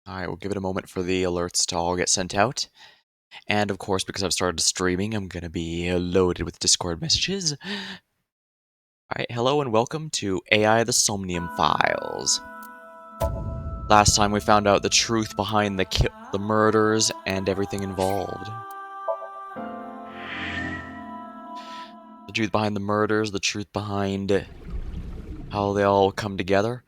Alright, we'll give it a moment for the alerts to all get sent out. And of course, because I've started streaming, I'm gonna be loaded with Discord messages. Alright, hello and welcome to AI the Somnium Files. Last time we found out the truth behind the murders and everything involved. The truth behind the murders, the truth behind how they all come together,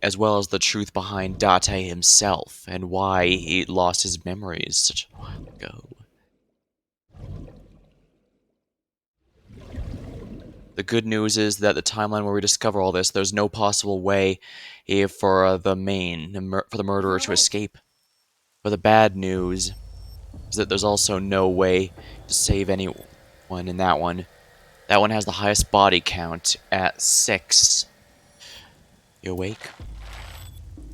as well as the truth behind Date himself and why he lost his memories such a while ago. The good news is that the timeline where we discover all this, there's no possible way for the murderer to escape. But the bad news is that there's also no way to save anyone in that one. That one has the highest body count at 6. You awake?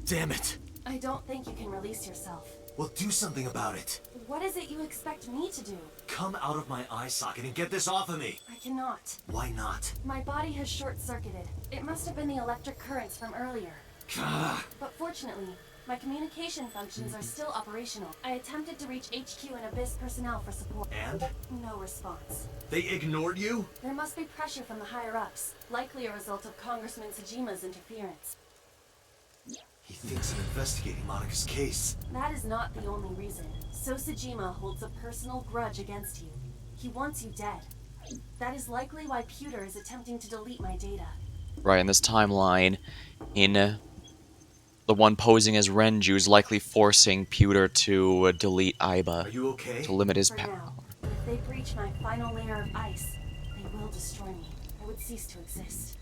Damn it! I don't think you can release yourself. Well, do something about it. What is it you expect me to do? Come out of my eye socket and get this off of me. I cannot. Why not? My body has short-circuited. It must have been the electric currents from earlier. Gah. But fortunately, my communication functions are still operational. I attempted to reach HQ and Abyss personnel for support. And? No response. They ignored you? There must be pressure from the higher-ups, likely a result of Congressman Tsujima's interference. He thinks I'm investigating Monika's case. That is not the only reason. So Tsujima holds a personal grudge against you. He wants you dead. That is likely why Pewter is attempting to delete my data. Right, in this timeline, the one posing as Renju is likely forcing Pewter to delete Aiba Are you okay? to limit his For power. now, if they breach my final layer of ice, they will destroy me. I would cease to exist.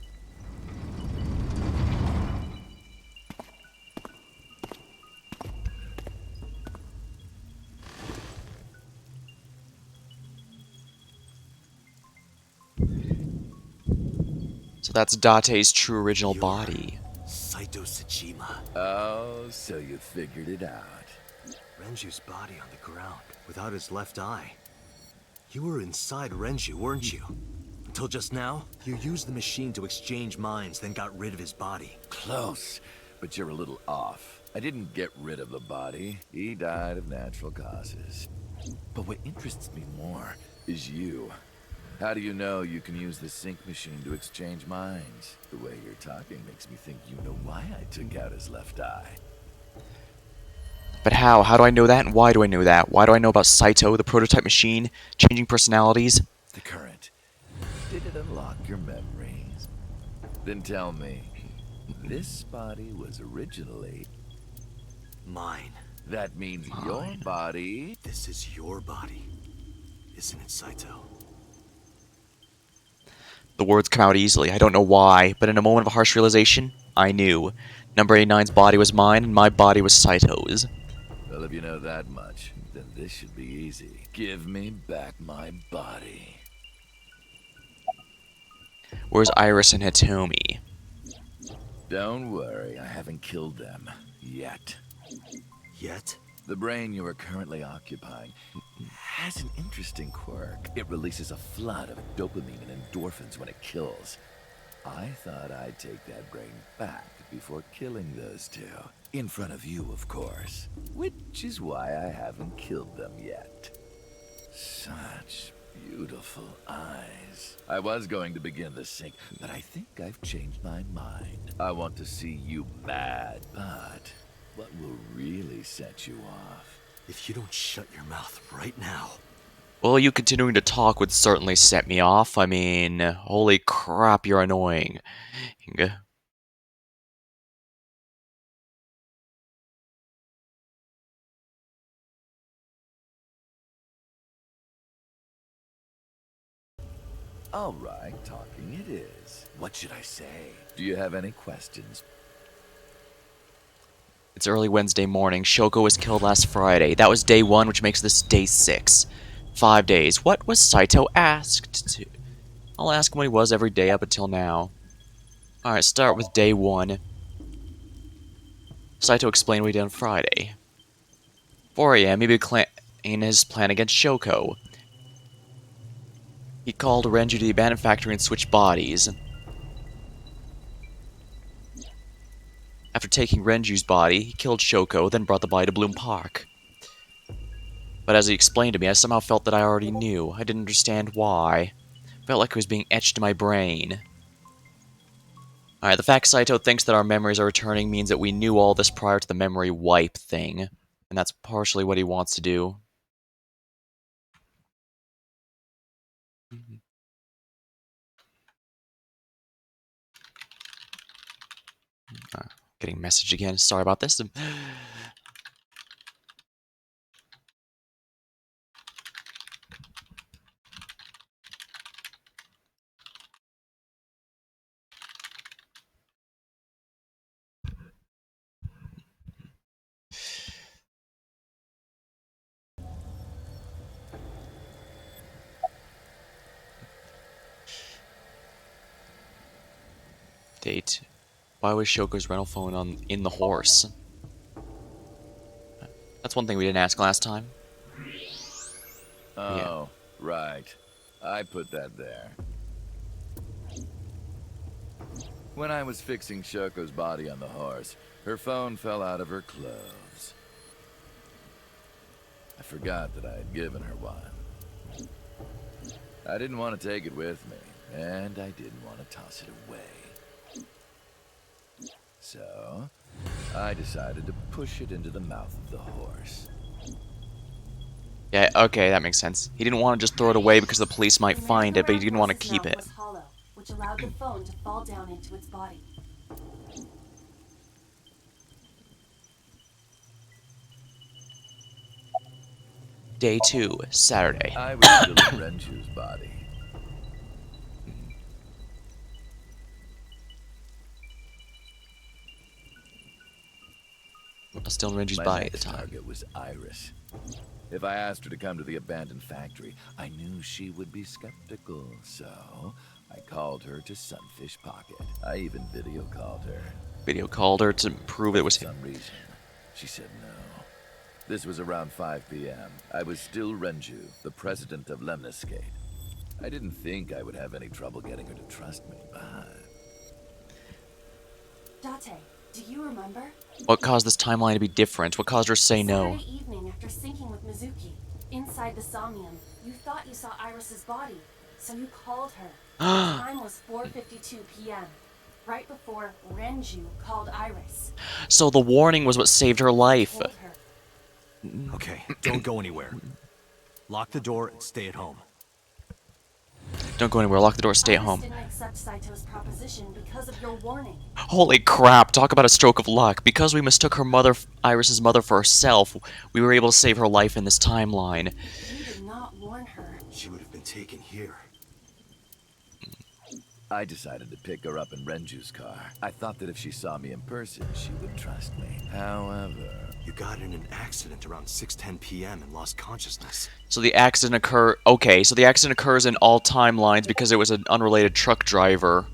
So that's Date's true original body. Saito Tsujima. Oh, so you figured it out. Renju's body on the ground, without his left eye. You were inside Renju, weren't you? Until just now, you used the machine to exchange minds, then got rid of his body. Close, but you're a little off. I didn't get rid of the body. He died of natural causes. But what interests me more is you. How do you know you can use the sync machine to exchange minds? The way you're talking makes me think you know why I took out his left eye. But how? How do I know that, and why do I know that? Why do I know about Saito, the prototype machine, changing personalities? The current. Did it unlock your memories? Then tell me, this body was originally... Mine. That means your body... This is your body, isn't it, Saito? The words come out easily, I don't know why, but in a moment of harsh realization, I knew. Number 89's body was mine, and my body was Saito's. Well, if you know that much, then this should be easy. Give me back my body. Where's Iris and Hitomi? Don't worry, I haven't killed them. Yet. Yet? The brain you are currently occupying has an interesting quirk. It releases a flood of dopamine and endorphins when it kills. I thought I'd take that brain back before killing those two. In front of you, of course. Which is why I haven't killed them yet. Such beautiful eyes. I was going to begin the sync, but I think I've changed my mind. I want to see you mad, but what will really set you off? If you don't shut your mouth right now... Well, you continuing to talk would certainly set me off. I mean, holy crap, you're annoying. All right, talking it is. What should I say? Do you have any questions? It's early Wednesday morning. Shoko was killed last Friday. That was day 1, which makes this day 6. 5 days. What was Saito asked to? I'll ask him what he was every day up until now. Alright, start with day 1. Saito explained what he did on Friday. 4 a.m. he began his plan against Shoko. He called Renju to the abandoned factory and switched bodies. after taking Renju's body, he killed Shoko, then brought the body to Bloom Park. But as he explained to me, I somehow felt that I already knew. I didn't understand why. Felt like it was being etched in my brain. Alright, the fact Saito thinks that our memories are returning means that we knew all this prior to the memory wipe thing. And that's partially what he wants to do. Getting a message again. Sorry about this. Date. Why was Shoko's rental phone in the horse? That's one thing we didn't ask last time. Yeah. Oh, right. I put that there. When I was fixing Shoko's body on the horse, her phone fell out of her clothes. I forgot that I had given her one. I didn't want to take it with me, and I didn't want to toss it away. So, I decided to push it into the mouth of the horse. Yeah, okay, that makes sense. He didn't want to just throw it away because the police might The find it, but he didn't want to merry-go-round keep horse's it. mouth was hollow, which allowed the phone to fall down into its body. Day 2, Saturday. I was still in Renju's body. Still in Renji's My body at the next time. target was Iris. If I asked her to come to the abandoned factory, I knew she would be skeptical, so I called her to Sunfish Pocket. I even video called her. Video called her to prove it was For him. some reason, she said no. This was around 5 p.m. I was still Renju, the president of Lemniscate. I didn't think I would have any trouble getting her to trust me, but... Date, do you remember? What caused this timeline to be different? What caused her to say no? Saturday evening after syncing with Mizuki, inside the Somnium, you thought you saw Iris's body, so you called her. The time was 4:52 p.m., right before Renju called Iris. So the warning was what saved her life. Told her. Okay, don't go anywhere. Lock the door and stay at home. Don't go anywhere, lock the door, stay at Iris home. didn't accept Saito's proposition because of your warning. Holy crap, talk about a stroke of luck. Because we mistook her mother, Iris's mother, for herself, we were able to save her life in this timeline. You did not warn her. She would have been taken here. I decided to pick her up in Renju's car. I thought that if she saw me in person, she would trust me. However... You got in an accident around 6:10 p.m. and lost consciousness. So the accident Okay, so the accident occurs in all timelines because it was an unrelated truck driver.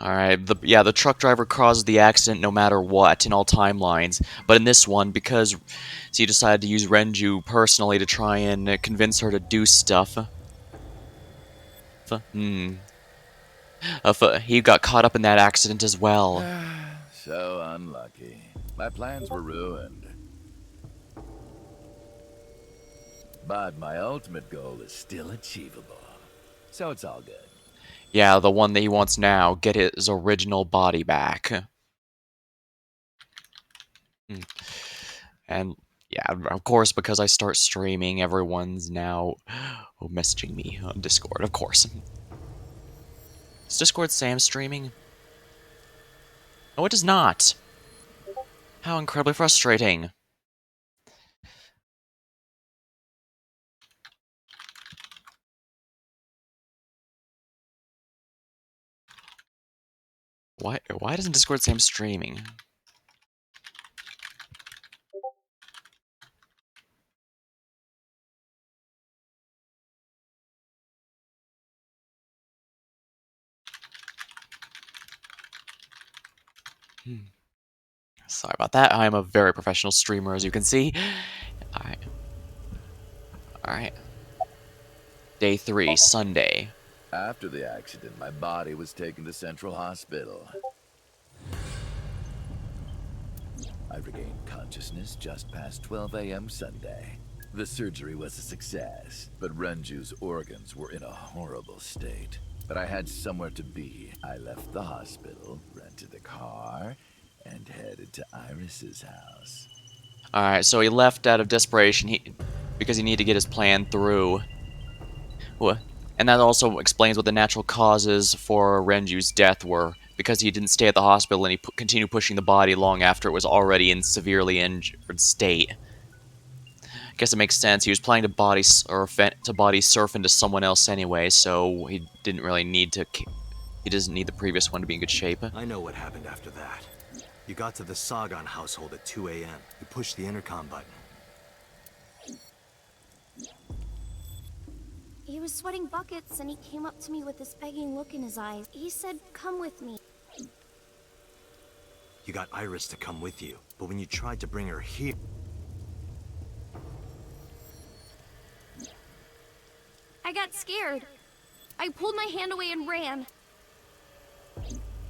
Alright, the truck driver caused the accident no matter what in all timelines. But in this one, because he decided to use Renju personally to try and convince her to do stuff. He got caught up in that accident as well. So unlucky. My plans were ruined. But my ultimate goal is still achievable. So it's all good. Yeah, the one that he wants now, get his original body back. And yeah, of course, because I start streaming, everyone's now messaging me on Discord, of course. Is Discord Sam streaming? No, it is not. How incredibly frustrating. Why doesn't Discord Sam streaming? Sorry about that. I am a very professional streamer, as you can see. I Alright. Day 3, Sunday. After the accident, my body was taken to Central Hospital. I regained consciousness just past 12 a.m. Sunday. The surgery was a success, but Renju's organs were in a horrible state. But I had somewhere to be. I left the hospital, rented a car, and headed to Iris's house. Alright, so he left out of desperation because he needed to get his plan through. And that also explains what the natural causes for Renju's death were, because he didn't stay at the hospital and he continued pushing the body long after it was already in severely injured state. I guess it makes sense. He was planning to body surf into someone else anyway, so he didn't really need to. He doesn't need the previous one to be in good shape. I know what happened after that. You got to the Sagan household at 2 a.m. You pushed the intercom button. He was sweating buckets and he came up to me with this begging look in his eyes. He said, "Come with me." You got Iris to come with you, but when you tried to bring her here... I got scared. I pulled my hand away and ran.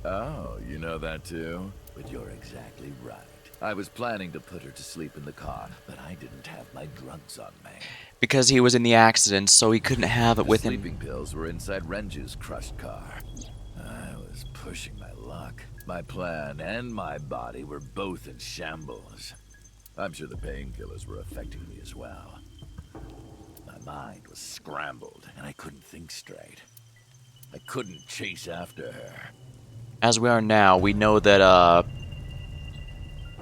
Oh, you know that too? But you're exactly right. I was planning to put her to sleep in the car, but I didn't have my drugs on me. Because he was in the accident, so he couldn't have it with The him. sleeping pills were inside Renju's crushed car. I was pushing my luck. My plan and my body were both in shambles. I'm sure the painkillers were affecting me as well. My mind was scrambled, and I couldn't think straight. I couldn't chase after her. As we are now, we know that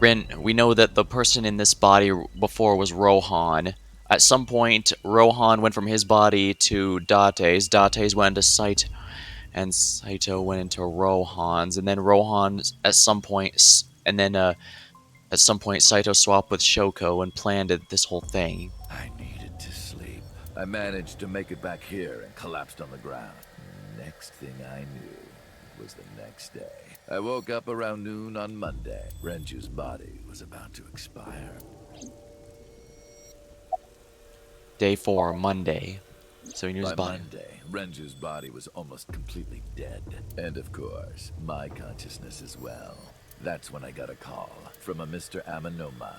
we know that the person in this body before was Rohan. At some point, Rohan went from his body to Date's. Date's went into Saito, and Saito went into Rohan's. And then Rohan, at some point, Saito swapped with Shoko and planned this whole thing. I needed to sleep. I managed to make it back here and collapsed on the ground. Next thing I knew was the next day. I woke up around noon on Monday. Renju's body was about to expire. Day 4, Monday. So he knew his By body. Monday, Renju's body was almost completely dead. And of course, my consciousness as well. That's when I got a call from a Mr. Amanoma.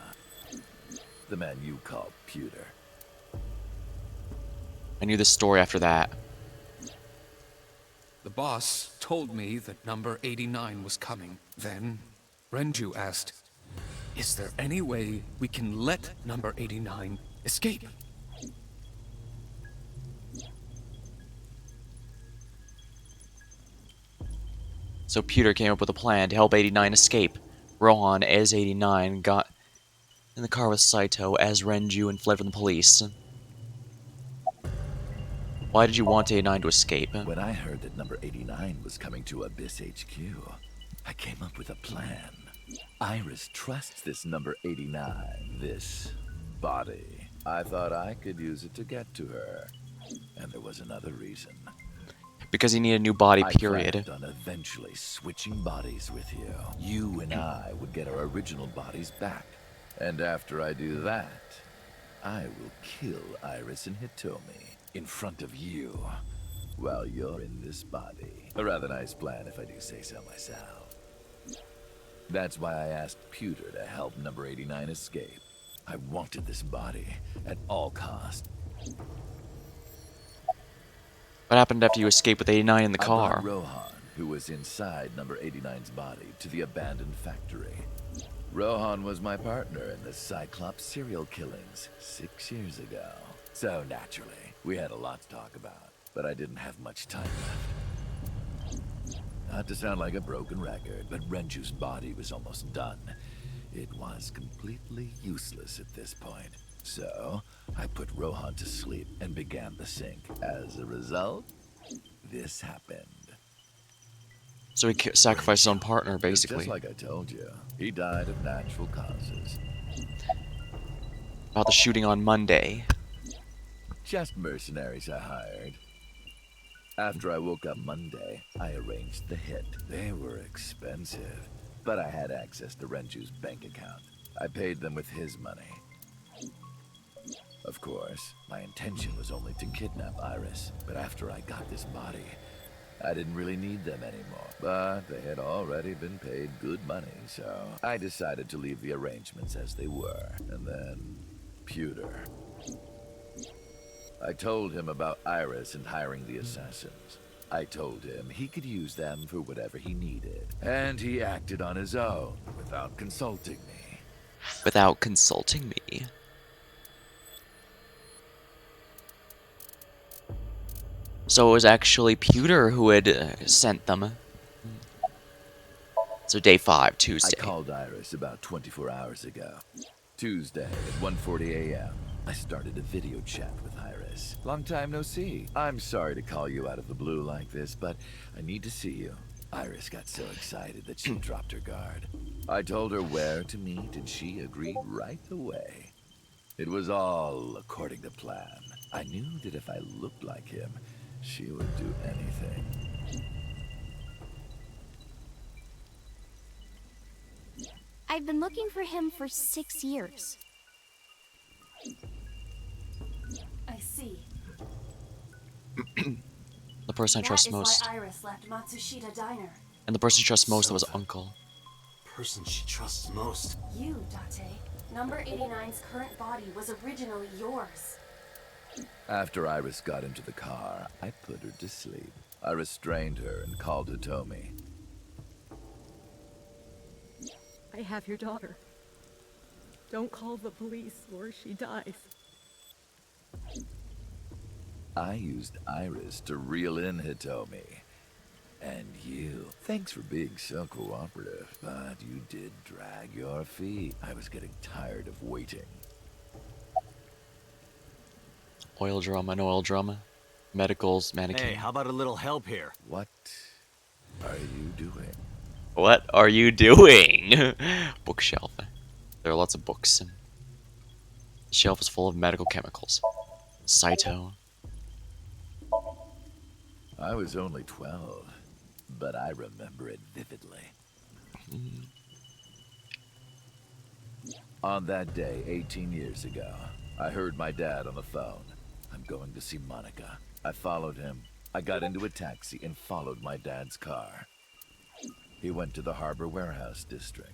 The man you call Pewter. I knew this story after that. The boss told me that number 89 was coming. Then, Renju asked, "Is there any way we can let number 89 escape?" So Pewter came up with a plan to help 89 escape. Rohan, as 89, got in the car with Saito as Renju and fled from the police. Why did you want 89 to escape? When I heard that number 89 was coming to Abyss HQ, I came up with a plan. Iris trusts this number 89, this body. I thought I could use it to get to her. And there was another reason. Because he needed a new body, I period. planned on eventually switching bodies with you. You and I would get our original bodies back. And after I do that, I will kill Iris and Hitomi in front of you while you're in this body. A rather nice plan if I do say so myself. That's why I asked Pewter to help number 89 escape. I wanted this body at all costs. What happened after you escaped with 89 in the I car? brought Rohan, who was inside number 89's body, to the abandoned factory. Rohan was my partner in the Cyclops serial killings 6 years ago. So naturally, we had a lot to talk about, but I didn't have much time left. Not to sound like a broken record, but Renju's body was almost done. It was completely useless at this point. So, I put Rohan to sleep and began the sync. As a result, this happened. So he sacrificed his own partner, basically. Just like I told you, he died of natural causes. About the shooting on Monday. Just mercenaries I hired. After I woke up Monday, I arranged the hit. They were expensive, but I had access to Renju's bank account. I paid them with his money. Of course, my intention was only to kidnap Iris, but after I got this body, I didn't really need them anymore. But they had already been paid good money, so I decided to leave the arrangements as they were. And then, Pewter. I told him about Iris and hiring the assassins. I told him he could use them for whatever he needed. And he acted on his own, without consulting me. Without consulting me. So it was actually Pewter who had sent them. So day 5, I Tuesday. called Iris about 24 hours ago. Tuesday at 1:40 a.m. I started a video chat with Iris. Long time no see. I'm sorry to call you out of the blue like this, but I need to see you. Iris got so excited that she dropped her guard. I told her where to meet, and she agreed right away. It was all according to plan. I knew that if I looked like him, she would do anything. I've been looking for him for 6 years. I see. The person I That trust is why most. Iris left Matsushita Diner. And the person I trust most So was the Uncle. person she trusts most. You, Date. Number 89's current body was originally yours. After Iris got into the car, I put her to sleep. I restrained her and called Hitomi. I have your daughter. Don't call the police or she dies. I used Iris to reel in Hitomi. And you. Thanks for being so cooperative, but you did drag your feet. I was getting tired of waiting. Oil drum, an oil drum. Medicals, mannequin. Hey, how about a little help here? What are you doing? What are you doing? Bookshelf. There are lots of books. The shelf is full of medical chemicals. Saito. I was only 12, but I remember it vividly. On that day, 18 years ago, I heard my dad on the phone. I'm going to see Monica. I followed him. I got into a taxi and followed my dad's car. He went to the Harbor Warehouse District.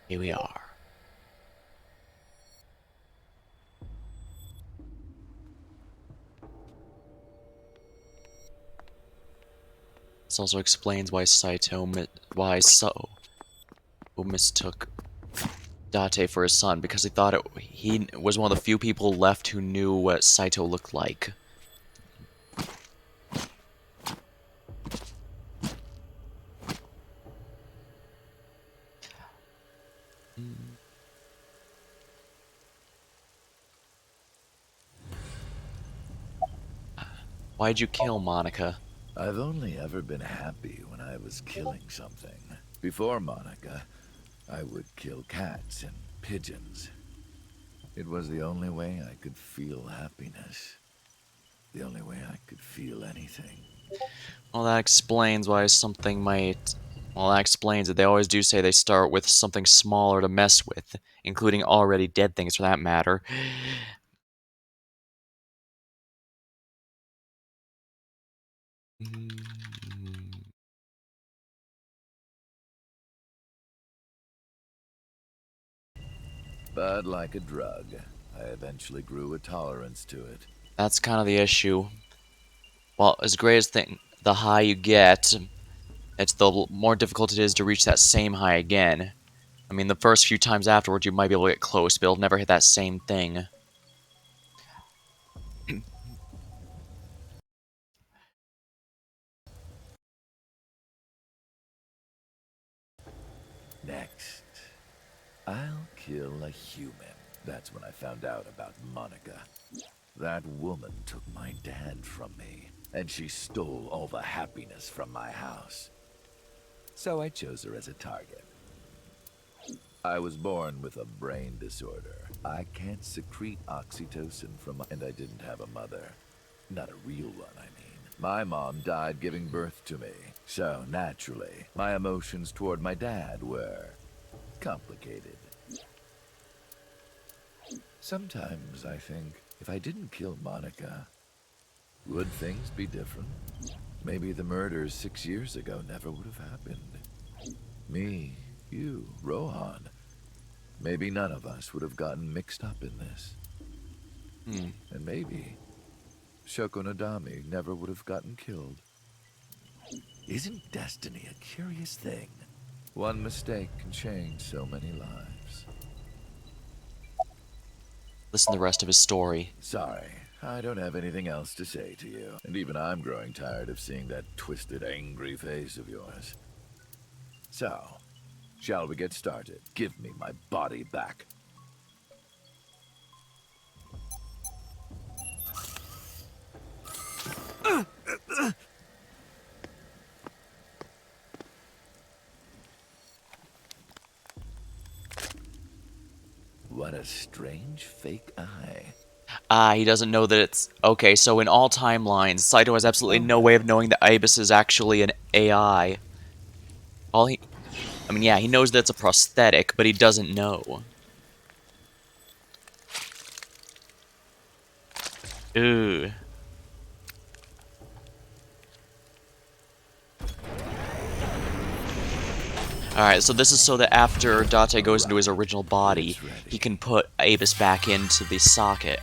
Here we are. This also explains why who mistook Date for his son, because he thought he was one of the few people left who knew what Saito looked like. Why'd you kill Monica? I've only ever been happy when I was killing something. Before Monica, I would kill cats and pigeons. It was the only way I could feel happiness. The only way I could feel anything. Well, that explains why something might... Well, that explains it. They always do say they start with something smaller to mess with, including already dead things for that matter. But like a drug, I eventually grew a tolerance to it. That's kind of the issue. Well, as great as the high you get, it's the more difficult it is to reach that same high again. I mean, the first few times afterwards, you might be able to get close, but it'll never hit that same thing. Next, I'll kill a human. That's when I found out about Monica. That woman took my dad from me, and she stole all the happiness from my house. So I chose her as a target. I was born with a brain disorder. I can't secrete oxytocin and I didn't have a mother. Not a real one, I mean. My mom died giving birth to me, so naturally, my emotions toward my dad were complicated. Sometimes I think, if I didn't kill Monica, would things be different? Maybe the murders 6 years ago never would have happened. Me, you, Rohan. Maybe none of us would have gotten mixed up in this. And maybe Shoko Nadami never would have gotten killed. Isn't destiny a curious thing? One mistake can change so many lives. Listen to the rest of his story. Sorry, I don't have anything else to say to you. And even I'm growing tired of seeing that twisted, angry face of yours. So, shall we get started? Give me my body back. What a strange fake eye. He doesn't know that it's... Okay, so in all timelines, Saito has absolutely no way of knowing that Ibis is actually an AI. All he... I mean, yeah, he knows that it's a prosthetic, but he doesn't know. Ooh. Alright, so this is so that after Date goes into his original body, he can put Ibis back into the socket.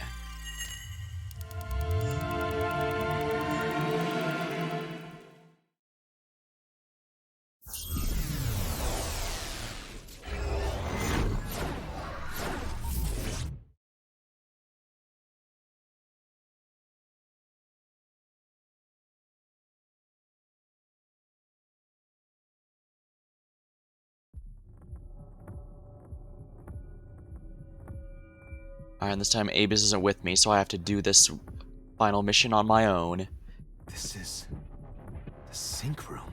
Alright, and this time Ibis isn't with me, so I have to do this final mission on my own. This is the sync room.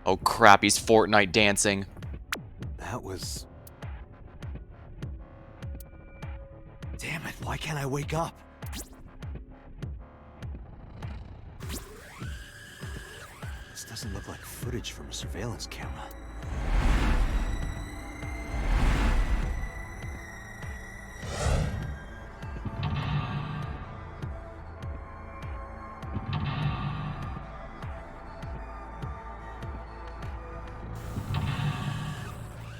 Oh crap, he's Fortnite dancing. That was... Damn it, why can't I wake up? This doesn't look like footage from a surveillance camera.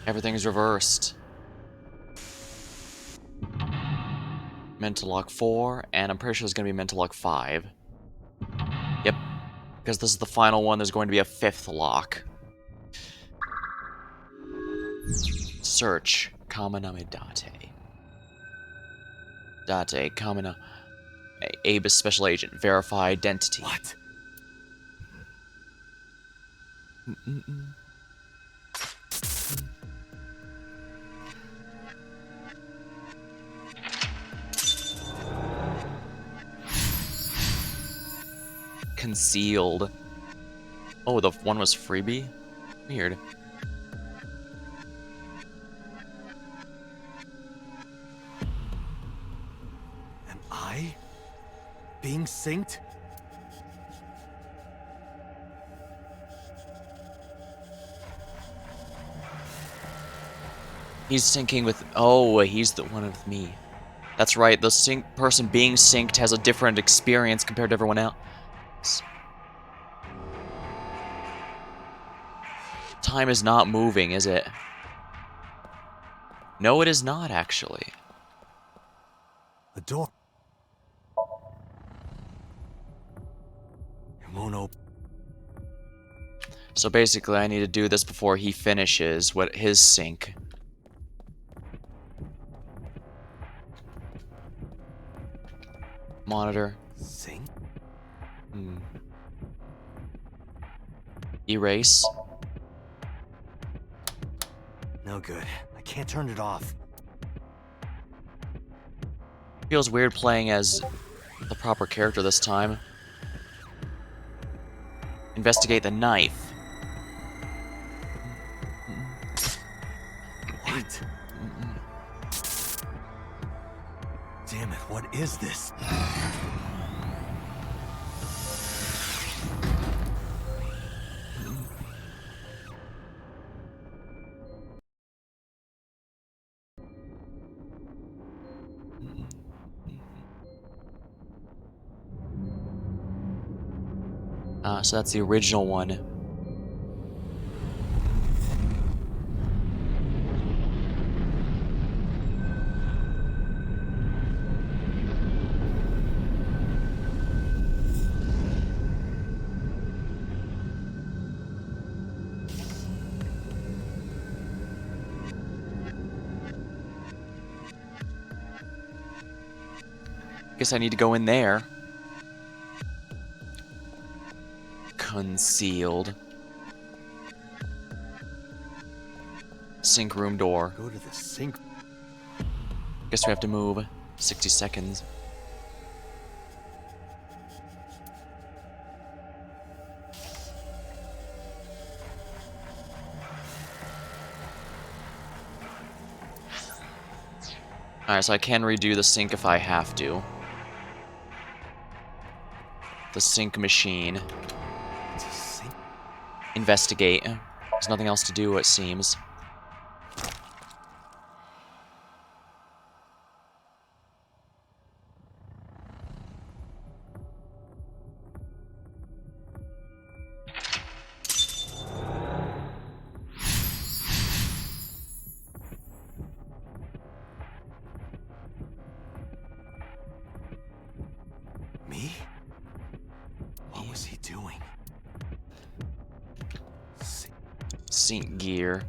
Everything's reversed. Mental lock 4, and I'm pretty sure it's going to be mental lock 5. Yep. Because this is the final one, there's going to be a 5th lock. Search. Kaminami Date. Date. Kamina... Ibis Special Agent. Verify identity. What? Concealed. Oh, the one was freebie? Weird. Am I being synced? He's syncing with... Oh, he's the one with me. That's right, the person being synced has a different experience compared to everyone else. Time is not moving, is it? No, it is not, actually. The door. It won't open. So basically, I need to do this before he finishes his sync. Monitor. Sync? Erase. No good. I can't turn it off. Feels weird playing as the proper character this time. Investigate the knife. What? Damn it, what is this? So that's the original one. Guess I need to go in there. Concealed. Sink room door. Go to the sink. Guess we have to move. 60 seconds. Alright, so I can redo the sink if I have to. The sink machine. It's a sink. Investigate. There's nothing else to do, it seems. Me? What was he doing? Sink gear.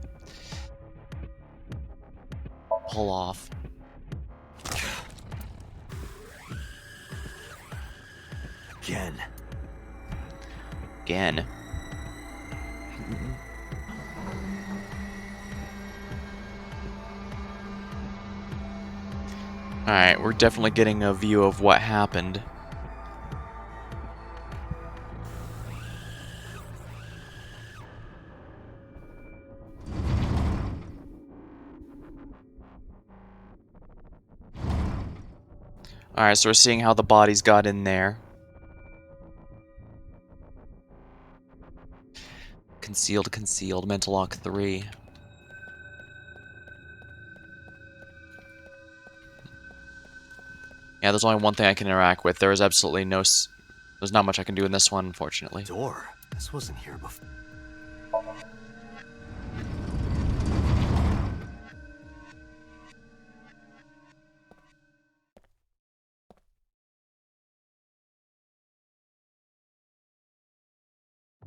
Pull off. Again. Again. Alright, we're definitely getting a view of what happened. Alright, so we're seeing how the bodies got in there. Concealed, concealed. Mental lock 3. Yeah, there's only one thing I can interact with. There is absolutely no... There's not much I can do in this one, unfortunately. Door. This wasn't here before.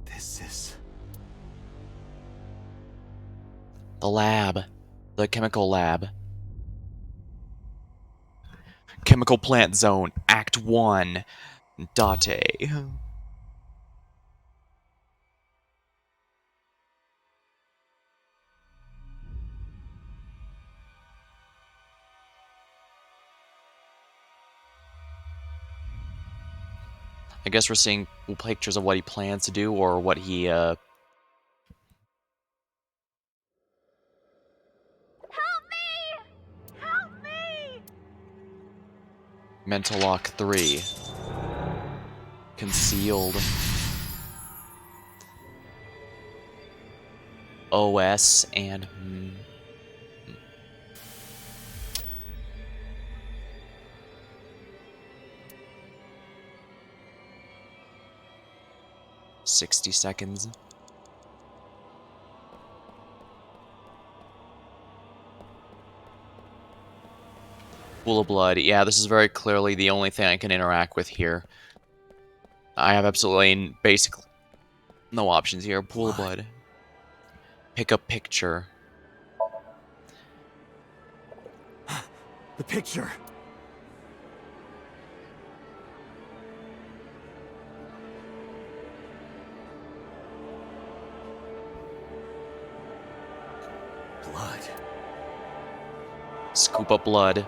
This is... The lab. The chemical lab. Chemical plant zone. Act 1. Date. I guess we're seeing pictures of what he plans to do or what he, Help me! Help me! Mental lock 3. Concealed. OS and... 60 seconds. Pool of blood. Yeah, this is very clearly the only thing I can interact with here. I have absolutely basically no options here. Pool of blood. Pick a picture. The picture! Scoop up blood.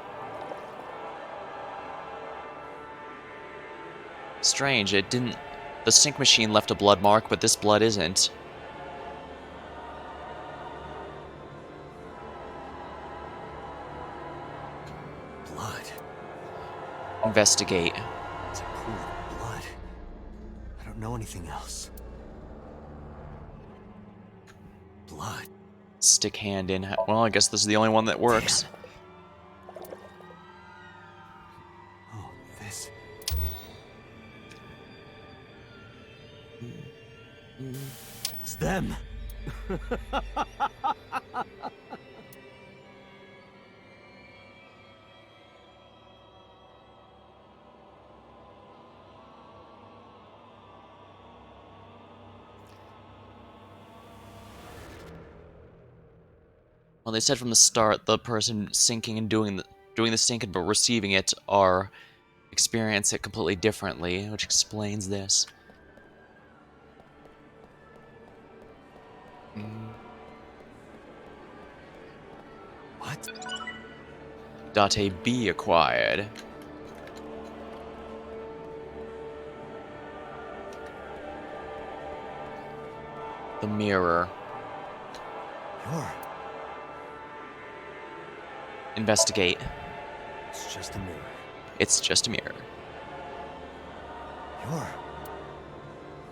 Strange, it didn't... The sink machine left a blood mark, but this blood isn't. Blood. Investigate. It's a pool of blood. I don't know anything else. Blood. Stick hand in. Well, I guess this is the only one that works. Oh, this. It's them. Well, they said from the start the person sinking and doing the sinking but receiving it are experience it completely differently, which explains this. What? Date B acquired. The mirror. You're. Investigate. It's just a mirror. It's just a mirror. You're.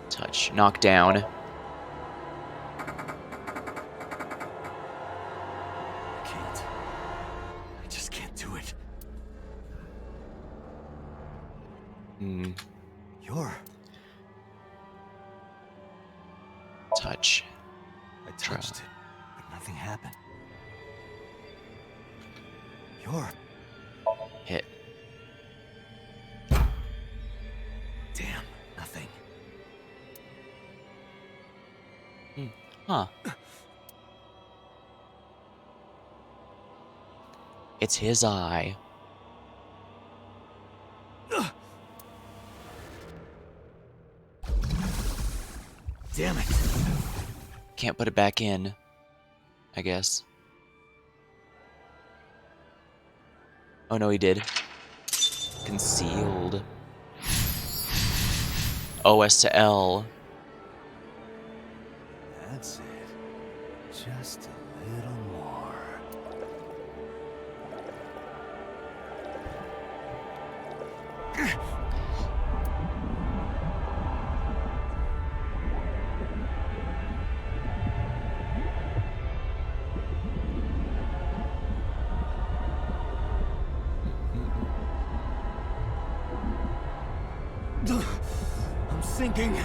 Touch. Knock down. I can't. I just can't do it. Hmm. You're. Touch. I touched it, but nothing happened. You're. Hit. Damn, nothing. Huh. It's his eye. Damn it. Can't put it back in, I guess. Oh no, he did. Concealed. OS to L. That's it. Just a little more. I'm sinking.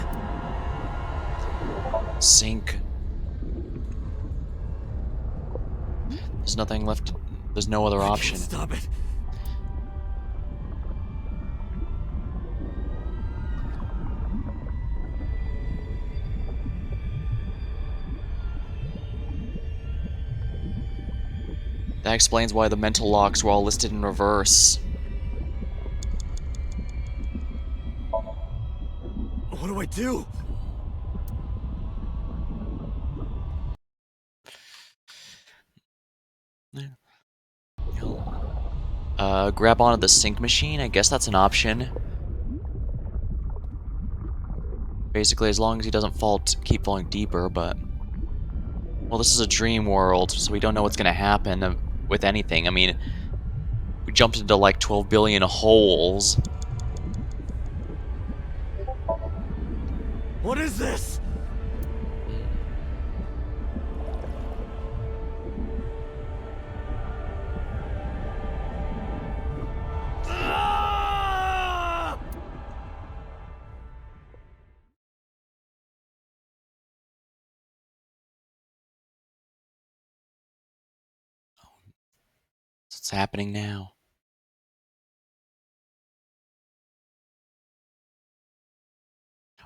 Sink. There's nothing left. There's no other I option. can't stop it. That explains why the mental locks were all listed in reverse. What do I do? Grab onto the sink machine. I guess that's an option. Basically, as long as he doesn't keep falling deeper, but... Well, this is a dream world, so we don't know what's gonna happen with anything. I mean, we jumped into like 12 billion holes. What is this? Ah! What's happening now?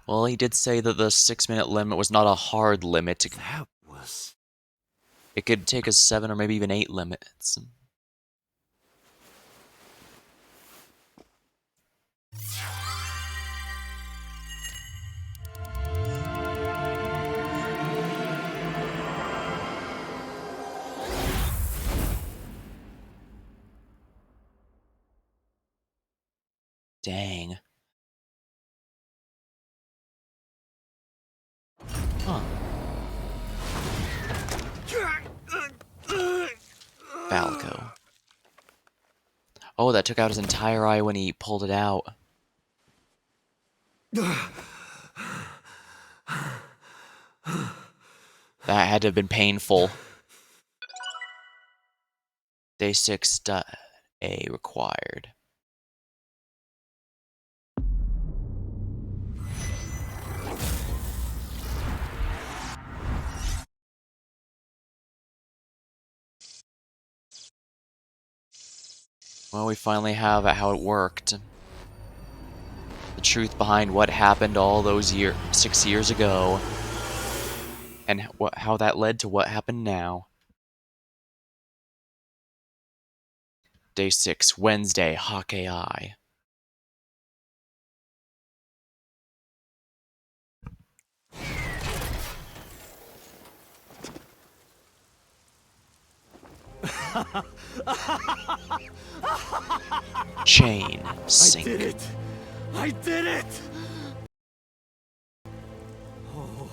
Well, he did say that the 6-minute limit was not a hard limit. That was... It could take us 7 or maybe even 8 limits. Dang. Huh. Falco. Oh, that took out his entire eye when he pulled it out. That had to have been painful. Day 6.A required. Well, we finally have how it worked. The truth behind what happened all those 6 years ago. And how that led to what happened now. Day 6, Wednesday, Hawkeye Eye. Chain sink. I did it! I did it! Oh,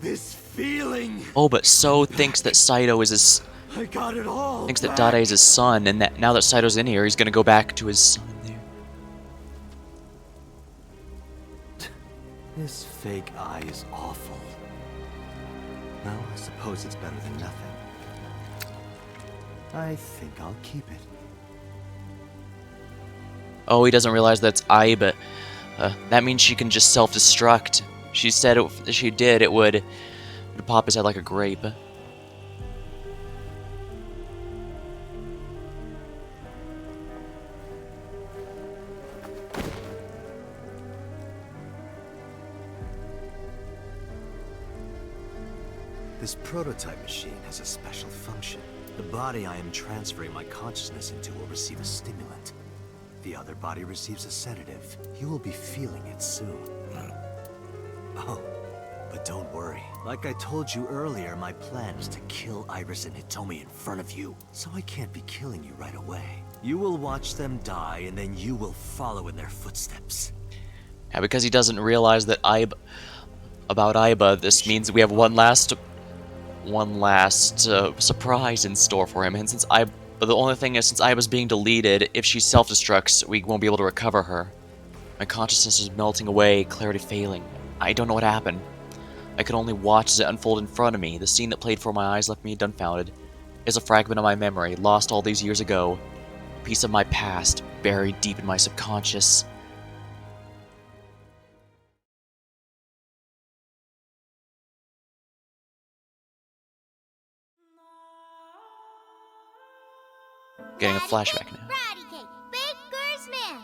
this feeling! Oh, but So thinks that Saito is his... I got it all Thinks that back. Dade is his son, and that now that Saito's in here, he's gonna go back to his son in there. This fake eye is awful. Well, I suppose it's better than nothing. I think I'll keep it. Oh, he doesn't realize that's Ai, but that means she can just self-destruct. She said if she did, it would pop his head like a grape. This prototype machine has a special function. The body I am transferring my consciousness into will receive a stimulant. The other body receives a sedative. You will be feeling it soon. Oh, but don't worry. Like I told you earlier, my plan is to kill Iris and Hitomi in front of you. So I can't be killing you right away. You will watch them die, and then you will follow in their footsteps. Yeah, because he doesn't realize that about Aiba, this means we have one last surprise in store for him. And since but the only thing is, since Aiba's being deleted, if she self-destructs, we won't be able to recover her. My consciousness is melting away, clarity failing. I don't know what happened. I could only watch as it unfolded in front of me. The scene that played before my eyes left me dumbfounded. It's a fragment of my memory, lost all these years ago. A piece of my past, buried deep in my subconscious. Getting a flashback now. Ratty cake, baker's man.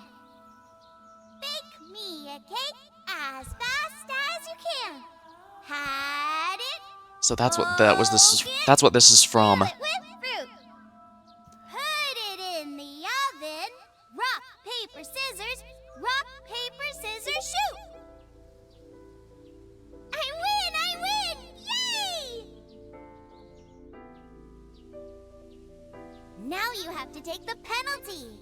Bake me a cake as fast as you can. Had it. So that's what that's what this is from. Fill it with fruit. Put it in the oven. Rock, paper, scissors. Rock, paper, scissors, shoot. I win! Yay! Now you have to take the penalty.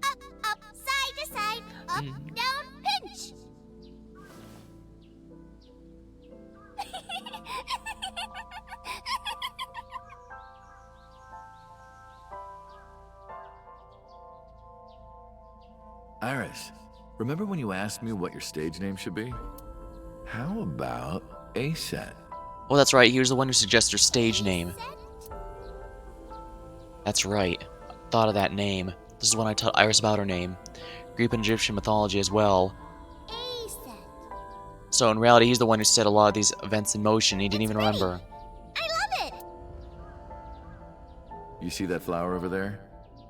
Up, up, side to side, up, down, pinch. Iris, remember when you asked me what your stage name should be? How about Aset? Oh, that's right. He was the one who suggested her stage name. That's right. Thought of that name. This is when I taught Iris about her name. Greek and Egyptian mythology as well. Aset. So in reality, he's the one who set a lot of these events in motion. He didn't even Ready. remember. I love it. You see that flower over there?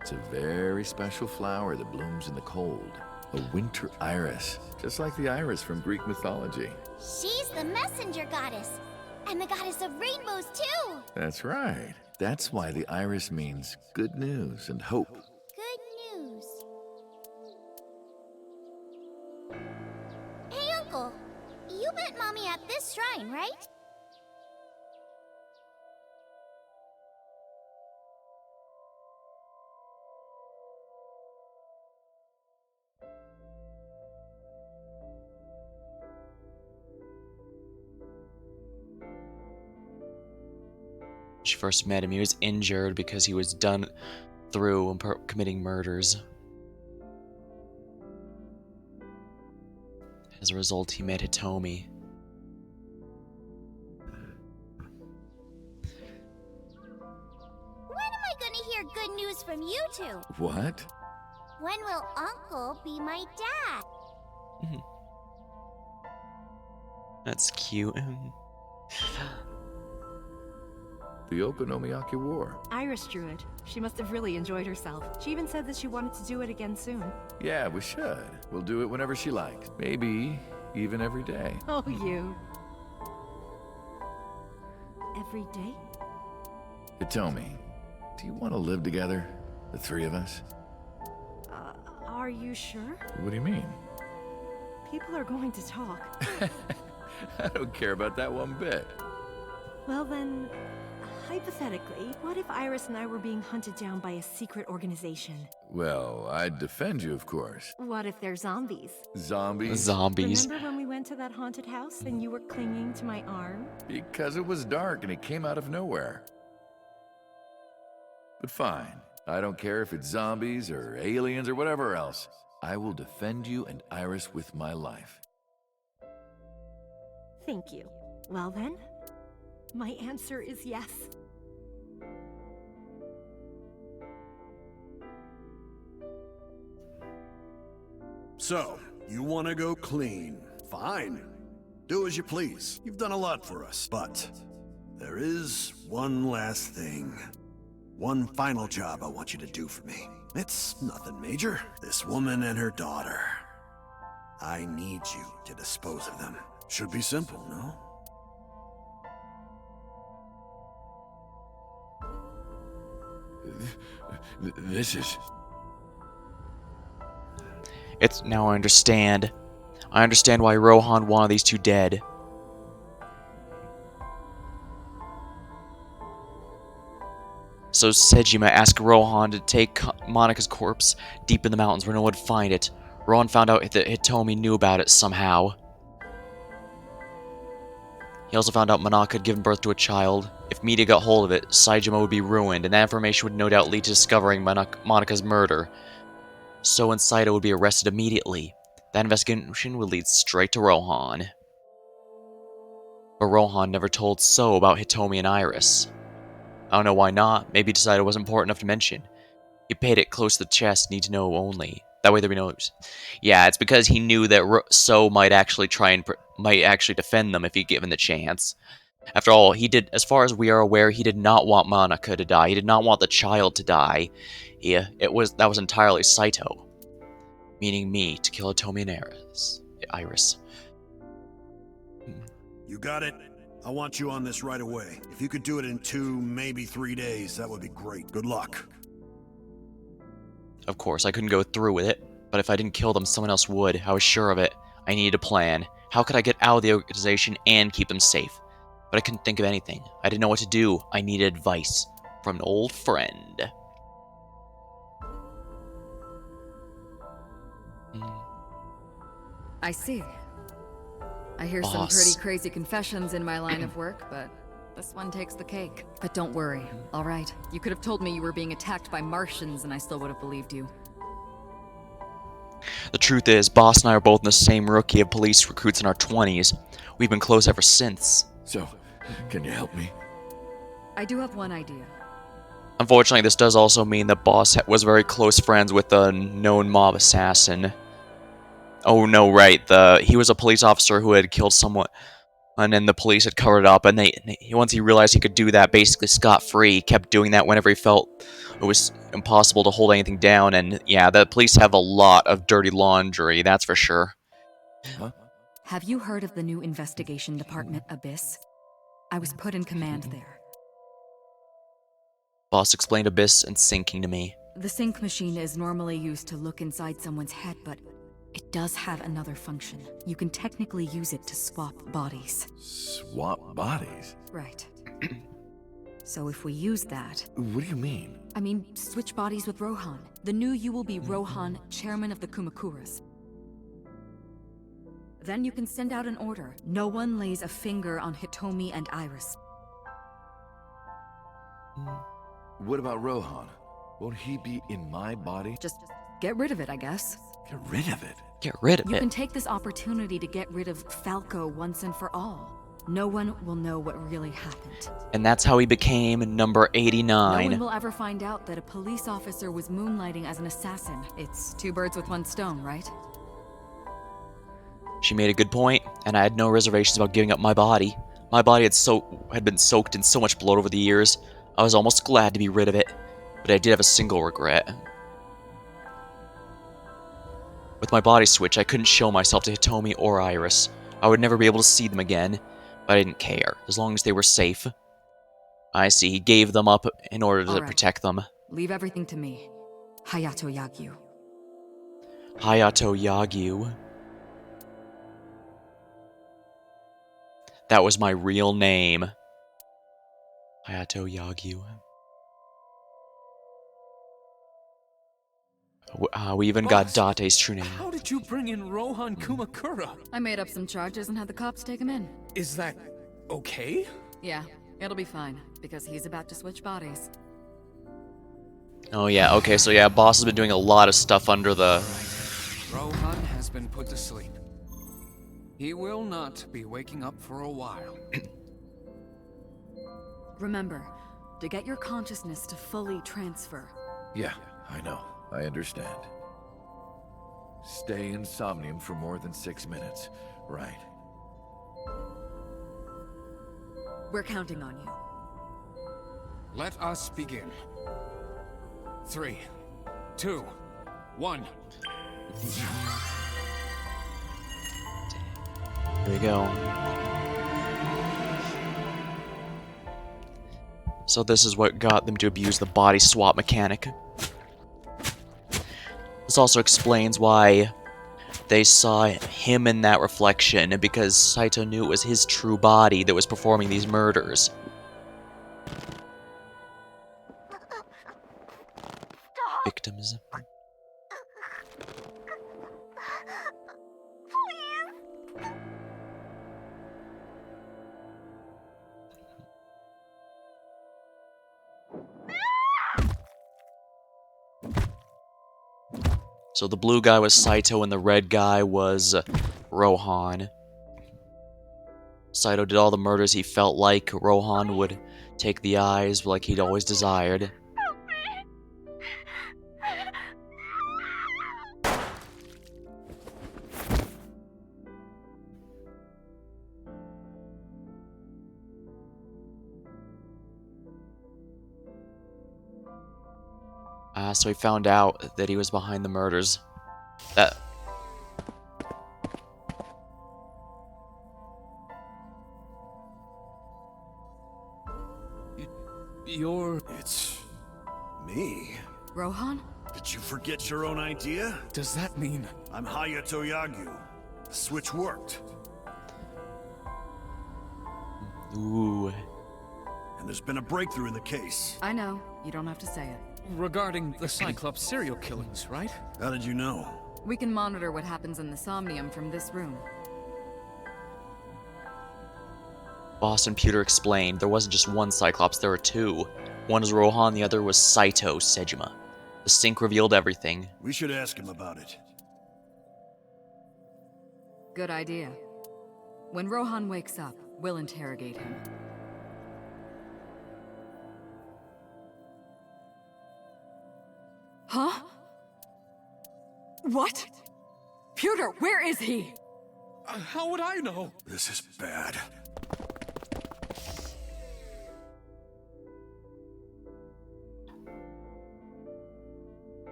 It's a very special flower that blooms in the cold. A winter iris, just like the iris from Greek mythology. She's the messenger goddess. And the goddess of rainbows, too. That's right. That's why the iris means good news and hope. Good news. Hey, Uncle. You met Mommy at this shrine, right? she first met him. He was injured because he was done through committing murders. As a result, he met Hitomi. When am I gonna hear good news from you two? What? When will Uncle be my dad? That's cute. The Okonomiyaki War. Iris drew it. She must have really enjoyed herself. She even said that she wanted to do it again soon. Yeah, we should. We'll do it whenever she likes. Maybe even every day. Oh, you. Every day? Hitomi, do you want to live together? The three of us? Are you sure? What do you mean? People are going to talk. I don't care about that one bit. Well then, hypothetically, what if Iris and I were being hunted down by a secret organization? Well, I'd defend you, of course. What if they're zombies? Zombies? Zombies. Remember when we went to that haunted house and you were clinging to my arm? Because it was dark and it came out of nowhere. But fine. I don't care if it's zombies or aliens or whatever else. I will defend you and Iris with my life. Thank you. Well then, my answer is yes. So, you want to go clean? Fine. Do as you please. You've done a lot for us, but there is one last thing. One final job I want you to do for me. It's nothing major. This woman and her daughter. I need you to dispose of them. Should be simple, no? This is... It's now I understand. I understand why Rohan wanted these two dead. So Sejima asked Rohan to take Monika's corpse deep in the mountains where no one would find it. Rohan found out that Hitomi knew about it somehow. He also found out Monika had given birth to a child. If media got hold of it, Saejima would be ruined, and that information would no doubt lead to discovering Monika's murder. So and Saito would be arrested immediately. That investigation would lead straight to Rohan. But Rohan never told So about Hitomi and Iris. I don't know why not. Maybe he decided it wasn't important enough to mention. He paid it close to the chest, need to know only. That way there'd be no... Yeah, it's because he knew that So might actually defend them if he'd given the chance. After all, he did, as far as we are aware, he did not want Monika to die. He did not want the child to die. That was entirely Saito. Meaning me, to kill Hitomi and Iris. You got it? I want you on this right away. If you could do it in 2, maybe 3 days, that would be great. Good luck. Of course, I couldn't go through with it, but if I didn't kill them, someone else would. I was sure of it. I needed a plan. How could I get out of the organization and keep them safe? But I couldn't think of anything. I didn't know what to do. I needed advice from an old friend. I see. I hear some Boss. pretty crazy confessions in my line of work, but this one takes the cake. But don't worry, all right? You could have told me you were being attacked by Martians and I still would have believed you. The truth is, Boss and I are both in the same rookie of police recruits in our 20s. We've been close ever since. So, can you help me? I do have one idea. Unfortunately, this does also mean that Boss was very close friends with a known mob assassin. Oh no, right, he was a police officer who had killed someone, and then the police had covered it up, and once he realized he could do that basically scot-free, he kept doing that whenever he felt it was impossible to hold anything down, and yeah, the police have a lot of dirty laundry, that's for sure. Huh? Have you heard of the new investigation department, Abyss? I was put in command there. Boss explained Abyss and sinking to me. The sync machine is normally used to look inside someone's head, but it does have another function. You can technically use it to swap bodies. Swap bodies? Right. So if we use that... What do you mean? I mean, switch bodies with Rohan. The new you will be Rohan, chairman of the Kumakuras. Then you can send out an order. No one lays a finger on Hitomi and Iris. What about Rohan? Won't he be in my body? Just get rid of it, I guess. Get rid of it. Get rid of You it. can take this opportunity to get rid of Falco once and for all. No one will know what really happened. And that's how he became number No 89. one will ever find out that a police officer was moonlighting as an assassin. It's two birds with one stone, right? She made a good point, and I had no reservations about giving up my body. My body had been soaked in so much blood over the years. I was almost glad to be rid of it, but I did have a single regret. With my body switch, I couldn't show myself to Hitomi or Iris. I would never be able to see them again, but I didn't care, as long as they were safe. I see, he gave them up in order to All right. protect them. Leave everything to me. Hayato Yagyu. Hayato Yagyu. That was my real name. Hayato Yagyu. We even got Boss, Date's true name. How did you bring in Rohan Kumakura? I made up some charges and had the cops take him in. Is that okay? Yeah, it'll be fine, because he's about to switch bodies. Oh yeah, okay, so yeah, Boss has been doing a lot of stuff under the... Rohan has been put to sleep. He will not be waking up for a while. Remember, to get your consciousness to fully transfer. Yeah, I know. I understand. Stay in Somnium for more than 6 minutes. Right. We're counting on you. Let us begin. 3, 2, 1. Here we go. So this is what got them to abuse the body swap mechanic. This also explains why they saw him in that reflection, because Saito knew it was his true body that was performing these murders. Victims. So the blue guy was Saito and the red guy was Rohan. Saito did all the murders he felt like. Rohan would take the eyes like he'd always desired. So he found out that he was behind the murders. That... You're... It's me. Rohan? Did you forget your own idea? Does that mean... I'm Hayato Yagyu. The switch worked. Ooh. And there's been a breakthrough in the case. I know. You don't have to say it. regarding the Cyclops serial killings, right? How did you know? We can monitor what happens in the Somnium from this room. Boss and Pewter explained there wasn't just one Cyclops, there were two. One was Rohan, the other was Saito Sejima. The sync revealed everything. We should ask him about it. Good idea. When Rohan wakes up, we'll interrogate him. Huh? What? Pewter, where is he? How would I know? This is bad.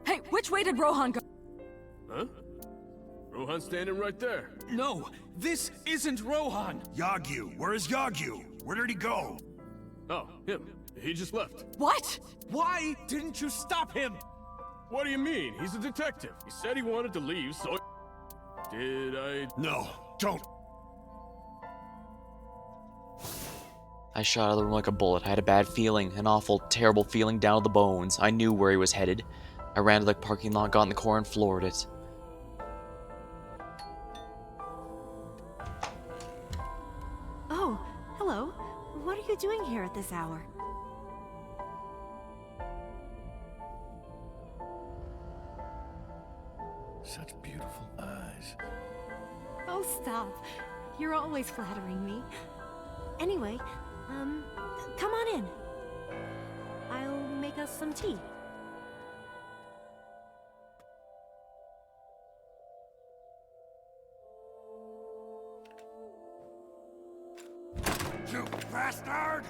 Hey, which way did Rohan go? Huh? Rohan's standing right there. No, this isn't Rohan! Yagyu! Where is Yagyu? Where did he go? Oh, him. He just left. What? Why didn't you stop him? What do you mean? He's a detective. He said he wanted to leave, so... Did I... No, don't. I shot out of the room like a bullet. I had a bad feeling, an awful, terrible feeling down to the bones. I knew where he was headed. I ran to the parking lot, got in the car, and floored it. Oh, hello. doing here at this hour? Such beautiful eyes. Oh, stop. You're always flattering me. Anyway, come on in. I'll make us some tea. You bastard!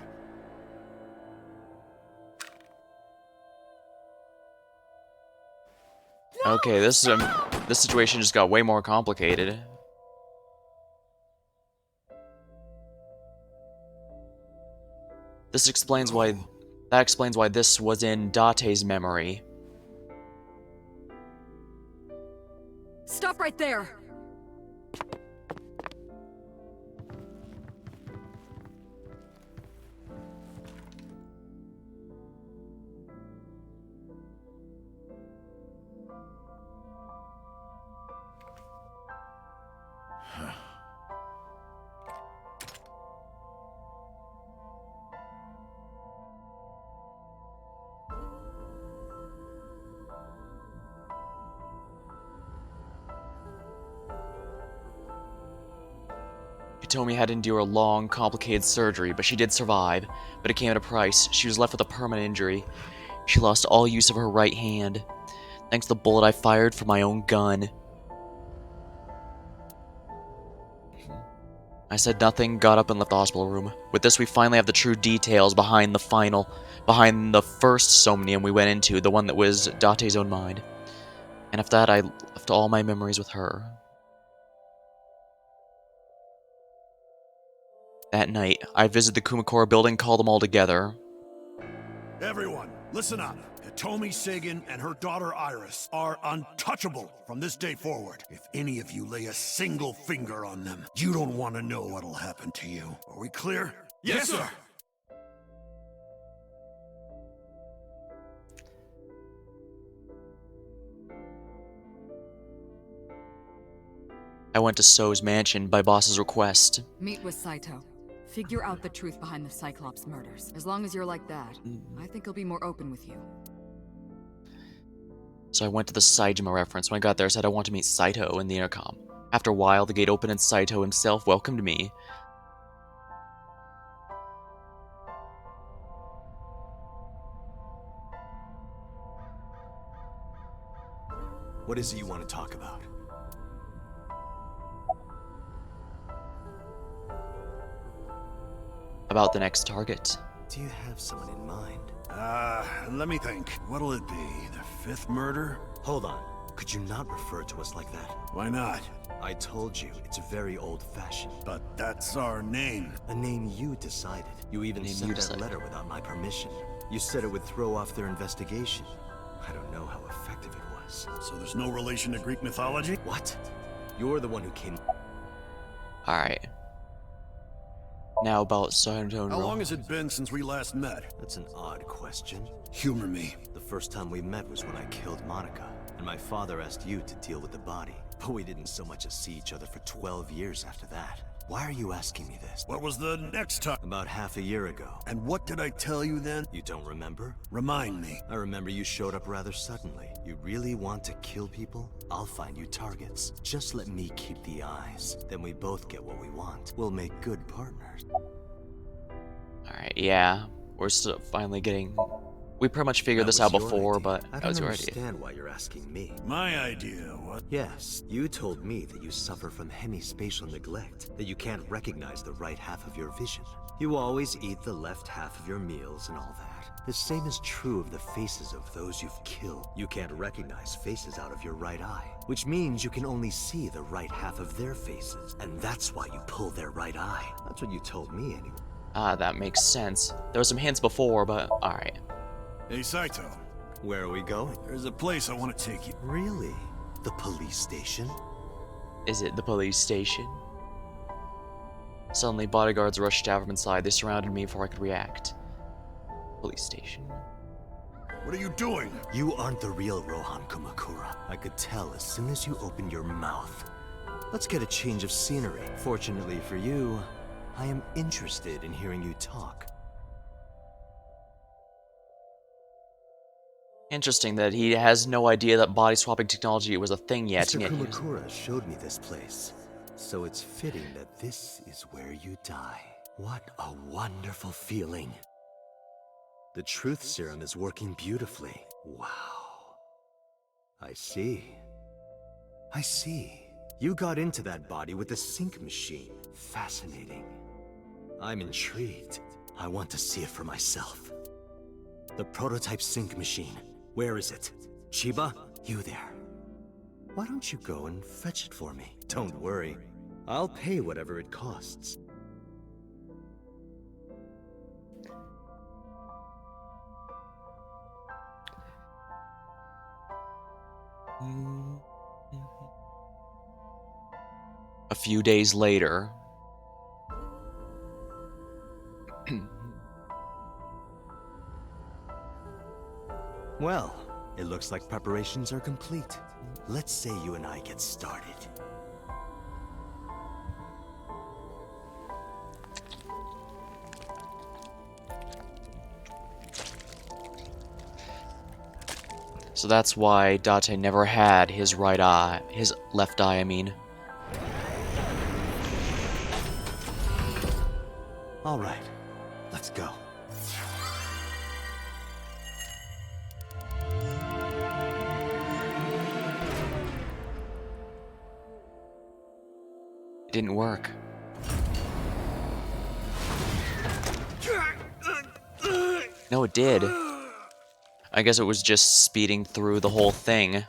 Okay, this situation just got way more complicated. This explains why that explains why this was in Date's memory. Stop right there! Hitomi had to endure a long, complicated surgery, but she did survive. But it came at a price. She was left with a permanent injury. She lost all use of her right hand, thanks to the bullet I fired from my own gun. I said nothing, got up and left the hospital room. With this, we finally have the true details behind the first Somnium we went into, the one that was Date's own mind. And after that, I left all my memories with her. That night, I visited the Kumakura building, called them all together. Everyone, listen up. Hitomi Sagan and her daughter Iris are untouchable from this day forward. If any of you lay a single finger on them, you don't want to know what'll happen to you. Are we clear? Yes, sir. I went to So's mansion by boss's request. Meet with Saito. Figure out the truth behind the Cyclops murders. As long as you're like that, I think he'll be more open with you. So I went to the Saejima reference. When I got there, I said I want to meet Saito in the intercom. After a while, the gate opened and Saito himself welcomed me. What is it you want to talk about? About the next target. Do you have someone in mind? Let me think. What'll it be? The fifth murder? Hold on. Could you not refer to us like that? Why not? I told you, it's very old-fashioned. But that's our name. A name you decided. You even Name sent you that decided. letter without my permission. You said it would throw off their investigation. I don't know how effective it was. So there's no relation to Greek mythology? What? You're the one who came... Alright. Now about Saito. How long has it been since we last met? That's an odd question. Humor me. The first time we met was when I killed Monica, and my father asked you to deal with the body. But we didn't so much as see each other for 12 years after that. Why are you asking me this? What was the next time? About half a year ago. And what did I tell you then? You don't remember? Remind me. I remember you showed up rather suddenly. You really want to kill people? I'll find you targets. Just let me keep the eyes. Then we both get what we want. We'll make good partners. Alright, yeah. We're still finally getting... We pretty much figured That this was out your before, idea. but I that was don't your idea. understand why you're asking me. My idea, what? Yes, you told me that you suffer from hemispatial neglect, that you can't recognize the right half of your vision. You always eat the left half of your meals and all that. The same is true of the faces of those you've killed. You can't recognize faces out of your right eye, which means you can only see the right half of their faces. And that's why you pull their right eye. That's what you told me anyway. Ah, that makes sense. There were some hints before, but alright. Hey, Saito. Where are we going? There's a place I want to take you. Really? The police station? Is it the police station? Suddenly, bodyguards rushed out from inside. They surrounded me before I could react. Police station. What are you doing? You aren't the real Rohan Kumakura. I could tell as soon as you opened your mouth. Let's get a change of scenery. Fortunately for you, I am interested in hearing you talk. Interesting that he has no idea that body swapping technology was a thing yet, Mr. and yet he was... Kumakura showed me this place, so it's fitting that this is where you die. What a wonderful feeling. The truth serum is working beautifully. Wow. I see. I see. You got into that body with the sync machine. Fascinating. I'm intrigued. I want to see it for myself. The prototype sync machine. Where is it? Chiba, you there. Why don't you go and fetch it for me? Don't worry. I'll pay whatever it costs. A few days later... Well, it looks like preparations are complete. Let's say you and I get started. So that's why Date never had his right eye, his left eye, I mean. All right, let's go. It didn't work. No, it did. I guess it was just speeding through the whole thing.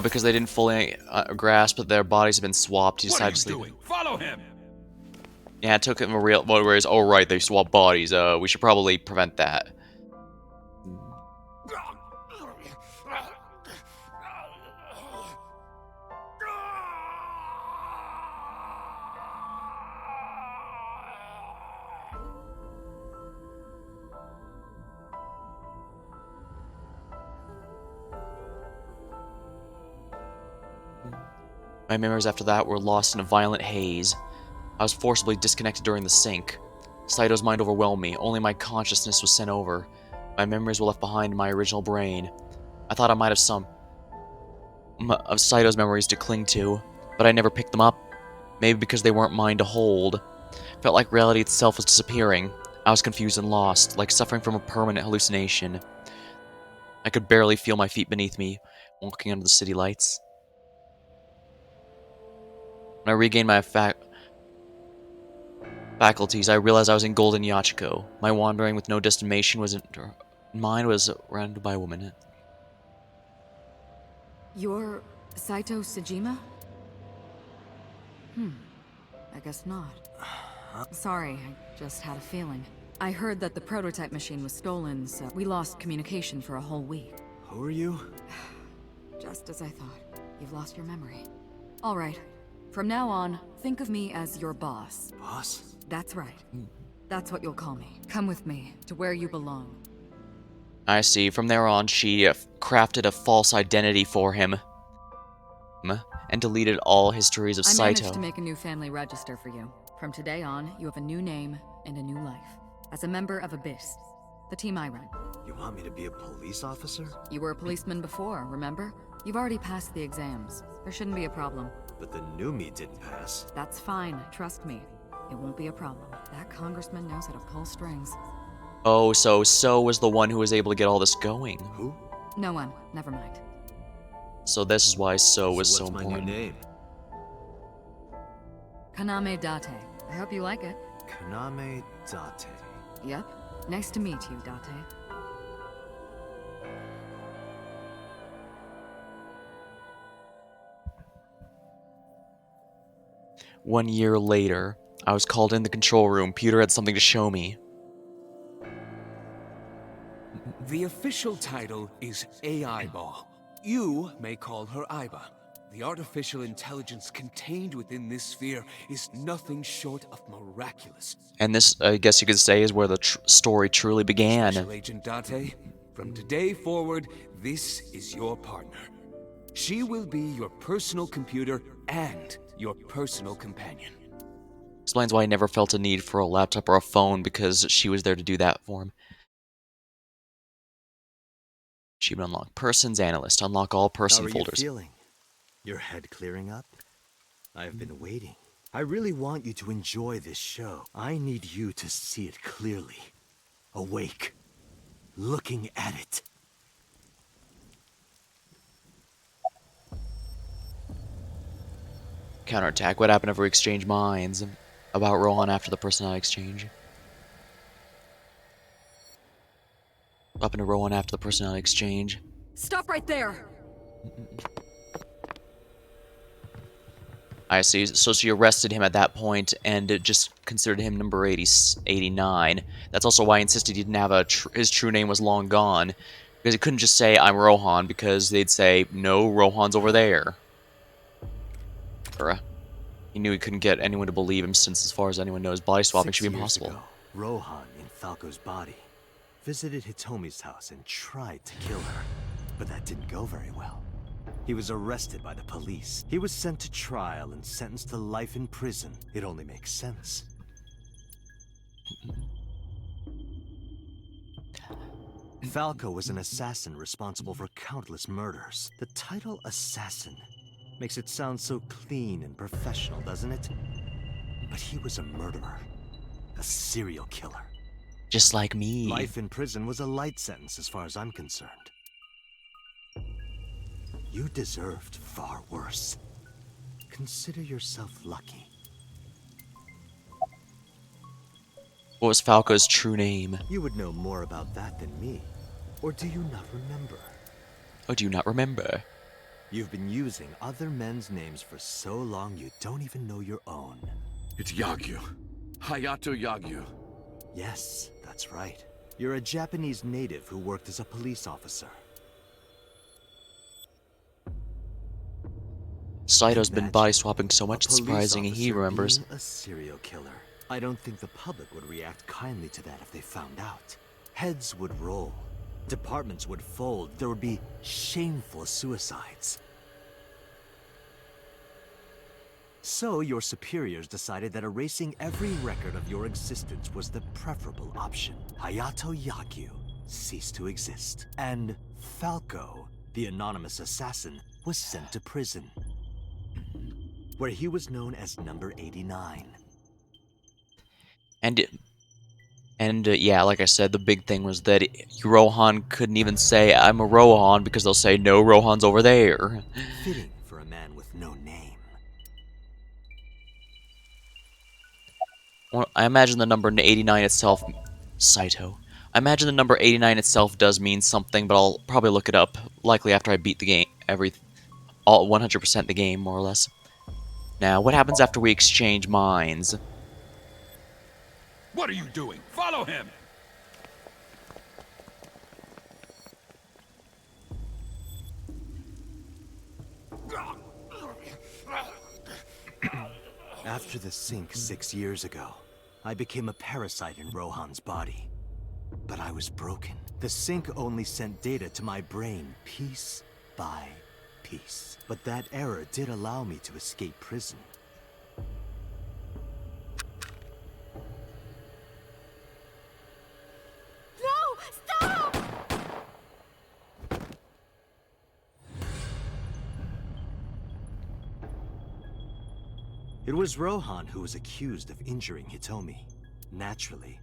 Because they didn't fully grasp that their bodies have been swapped, he decided to leave. Follow him! Yeah, it took him a real... Whereas, oh right, they swapped bodies. We should probably prevent that. My memories after that were lost in a violent haze. I was forcibly disconnected during the sync. Saito's mind overwhelmed me. Only my consciousness was sent over. My memories were left behind in my original brain. I thought I might have some of Saito's memories to cling to, but I never picked them up. Maybe because they weren't mine to hold. Felt like reality itself was disappearing. I was confused and lost, like suffering from a permanent hallucination. I could barely feel my feet beneath me, walking under the city lights. When I regained my faculties, I realized I was in Golden Yachiko. My wandering with no destination mine was surrounded by a woman. You're Saito Sejima? I guess not. Sorry, I just had a feeling. I heard that the prototype machine was stolen, so we lost communication for a whole week. Who are you? Just as I thought. You've lost your memory. All right. From now on, think of me as your boss. Boss? That's right. That's what you'll call me. Come with me, to where you belong. I see. From there on, she crafted a false identity for him. And deleted all histories of I Saito. managed to make a new family register for you. From today on, you have a new name and a new life. As a member of Abyss, the team I run. You want me to be a police officer? You were a policeman before, remember? You've already passed the exams. There shouldn't be a problem. But the new me didn't pass. That's fine, trust me. It won't be a problem. That congressman knows how to pull strings. Oh, so was the one who was able to get all this going. Who? No one, never mind. So this is why So was so what's my important. new name? Kaname Date. I hope you like it. Kaname Date. Yep. Nice to meet you, Date. 1 year later, I was called in the control room. Peter had something to show me. The official title is AI Ball. You may call her Aiba. The artificial intelligence contained within this sphere is nothing short of miraculous. And this, I guess you could say, is where the story truly began. Special Agent Date, From today forward, this is your partner. She will be your personal computer and your personal companion. Explains why he never felt a need for a laptop or a phone, because she was there to do that for him. Achievement unlock. Persons analyst. Unlock all person How are folders. you feeling? Your head clearing up? I've been waiting. I really want you to enjoy this show. I need you to see it clearly. Awake. Looking at it. Counterattack. What happened if we exchange minds? About Rohan after the personality exchange. What happened to Rohan after the personality exchange? Stop right there! I see. So she arrested him at that point and it just considered him number 89. That's also why I insisted he didn't have his true name was long gone. Because he couldn't just say, I'm Rohan, because they'd say, no, Rohan's over there. He knew he couldn't get anyone to believe him since, as far as anyone knows, body swapping should be 6 years impossible. ago, Rohan, in Falco's body, visited Hitomi's house and tried to kill her. But that didn't go very well. He was arrested by the police. He was sent to trial and sentenced to life in prison. It only makes sense. Falco was an assassin responsible for countless murders. The title assassin makes it sound so clean and professional, doesn't it? But he was a murderer. A serial killer. Just like me. Life in prison was a light sentence as far as I'm concerned. You deserved far worse. Consider yourself lucky. What was Falco's true name? You would know more about that than me. Or do you not remember? Oh, do you not remember? You've been using other men's names for so long you don't even know your own. It's Yagyu. Hayato Yagyu. Yes, that's right. You're a Japanese native who worked as a police officer. Saito's been Imagine body swapping so much, a it's police surprising he officer remembers. being a serial killer. I don't think the public would react kindly to that if they found out. Heads would roll. Departments would fold. There would be shameful suicides. So your superiors decided that erasing every record of your existence was the preferable option. Hayato Yagyu ceased to exist. And Falco, the anonymous assassin, was sent to prison, where he was known as Number 89. And yeah, like I said, the big thing was that Rohan couldn't even say, I'm a Rohan, because they'll say, no, Rohan's over there. Fitting for a man with no name. Well, I imagine the number 89 itself... Saito. I imagine the number 89 itself does mean something, but I'll probably look it up, likely after I beat the game, all 100% the game, more or less. Now, what happens after we exchange minds? What are you doing? Follow him! After the sink 6 years ago, I became a parasite in Rohan's body. But I was broken. The sink only sent data to my brain piece by piece. But that error did allow me to escape prison. No! Stop! It was Rohan who was accused of injuring Hitomi. Naturally,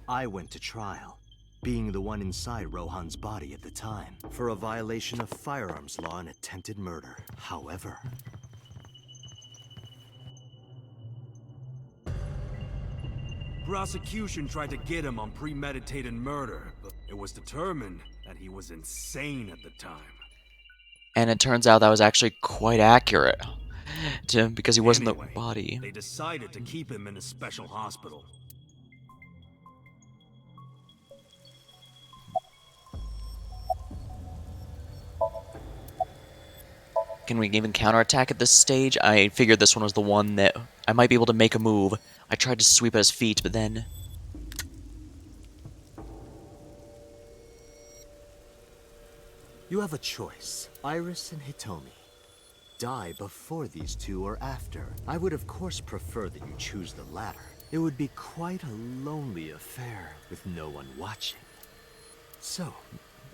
I went to trial, being the one inside Rohan's body at the time, for a violation of firearms law and attempted murder. However, Prosecution tried to get him on premeditated murder, but it was determined that he was insane at the time. And it turns out that was actually quite accurate, because he was in the Anyway, body. They decided to keep him in a special hospital. Can we even counterattack at this stage? I figured this one was the one that I might be able to make a move. I tried to sweep at his feet, but then... You have a choice. Iris and Hitomi. Die before these two or after. I would of course prefer that you choose the latter. It would be quite a lonely affair with no one watching. So,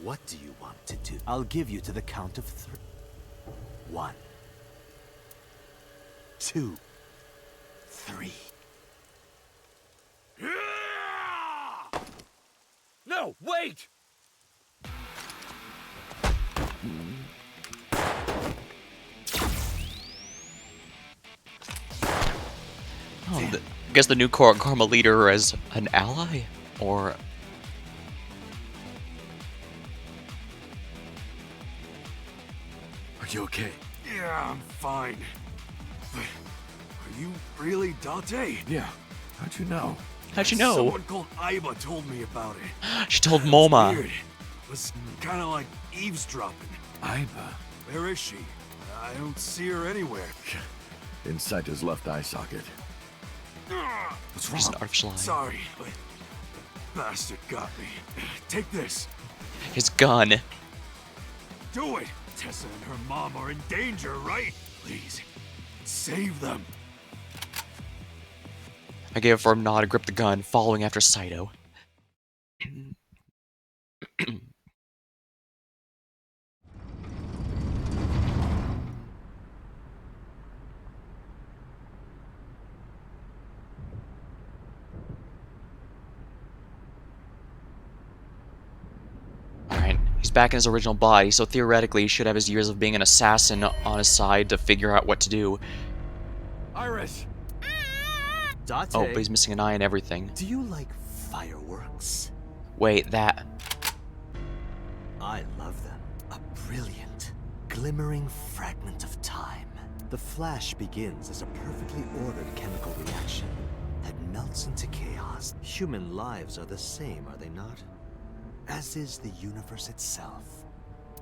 what do you want to do? I'll give you to the count of 3. 1, 2, 3. No, wait! Oh, I guess the new Karma leader as an ally? Or... Are you okay? Yeah, I'm fine. But are you really Date? Yeah. How'd you know? How'd you know? Someone called Aiba told me about it. She told It was Moma. weird. It was kind of like eavesdropping. Aiba. Where is she? I don't see her anywhere. Inside his left eye socket. What's She's an wrong? artificial eye. Sorry, but bastard got me. Take this. His gun. Do it! Tessa and her mom are in danger, right? Please, save them. I gave a firm nod and gripped the gun, following after Saito. Alright, he's back in his original body, so theoretically he should have his years of being an assassin on his side to figure out what to do. Iris! Date, Oh, but he's missing an eye and everything. do you like fireworks? Wait, that... I love them. A brilliant, glimmering fragment of time. The flash begins as a perfectly ordered chemical reaction that melts into chaos. Human lives are the same, are they not? As is the universe itself.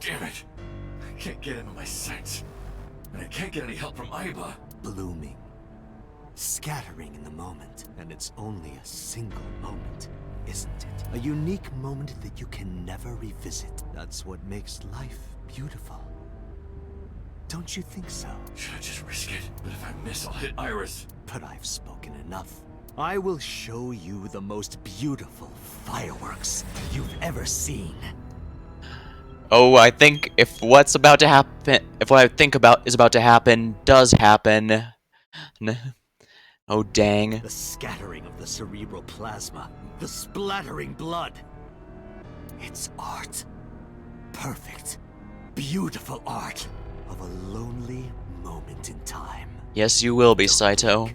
Damn it! I can't get into my sights. And I can't get any help from Aiba. Blooming, scattering in the moment, and it's only a single moment, isn't it? A unique moment that you can never revisit. That's what makes life beautiful. Don't you think so? Should I just risk it? But if I miss, I'll hit Iris. But I've spoken enough. I will show you the most beautiful fireworks you've ever seen. Oh, I think if what's about to happen, if what I think about is about to happen does happen. Oh, dang. The scattering of the cerebral plasma, the splattering blood. It's art. Perfect, beautiful art of a lonely moment in time. Yes, you will be, Saito.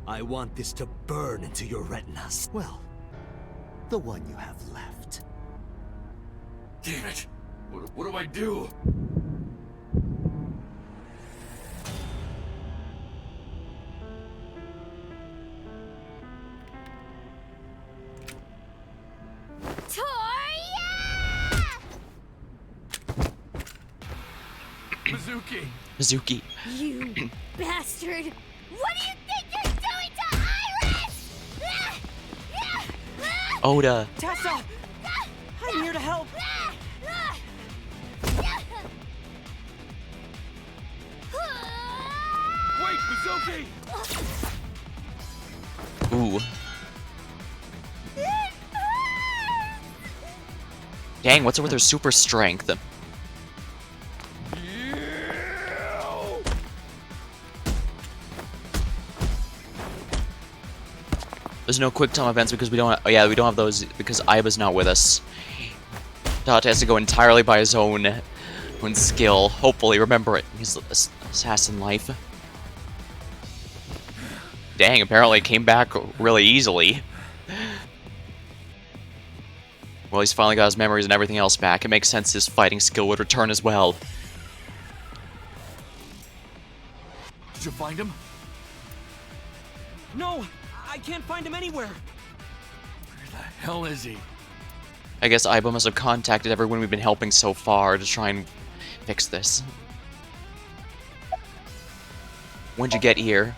I want this to burn into your retinas. Well, the one you have left. Damn it! What do I do? Toria! Mizuki! Mizuki. You bastard! What do you think you're doing to Iris? Oda. Tessa! I'm here to help! Wait, Mizuki! Ooh. Dang, what's up with her super strength? There's no quick time events because we don't. Oh yeah, we don't have those because Aiba's not with us. Date has to go entirely by his own skill. Hopefully, remember it. His assassin life. Dang, apparently it came back really easily. Well, he's finally got his memories and everything else back. It makes sense his fighting skill would return as well. Did you find him? No! I can't find him anywhere! Where the hell is he? I guess Aiba must have contacted everyone we've been helping so far to try and fix this. When'd you get here?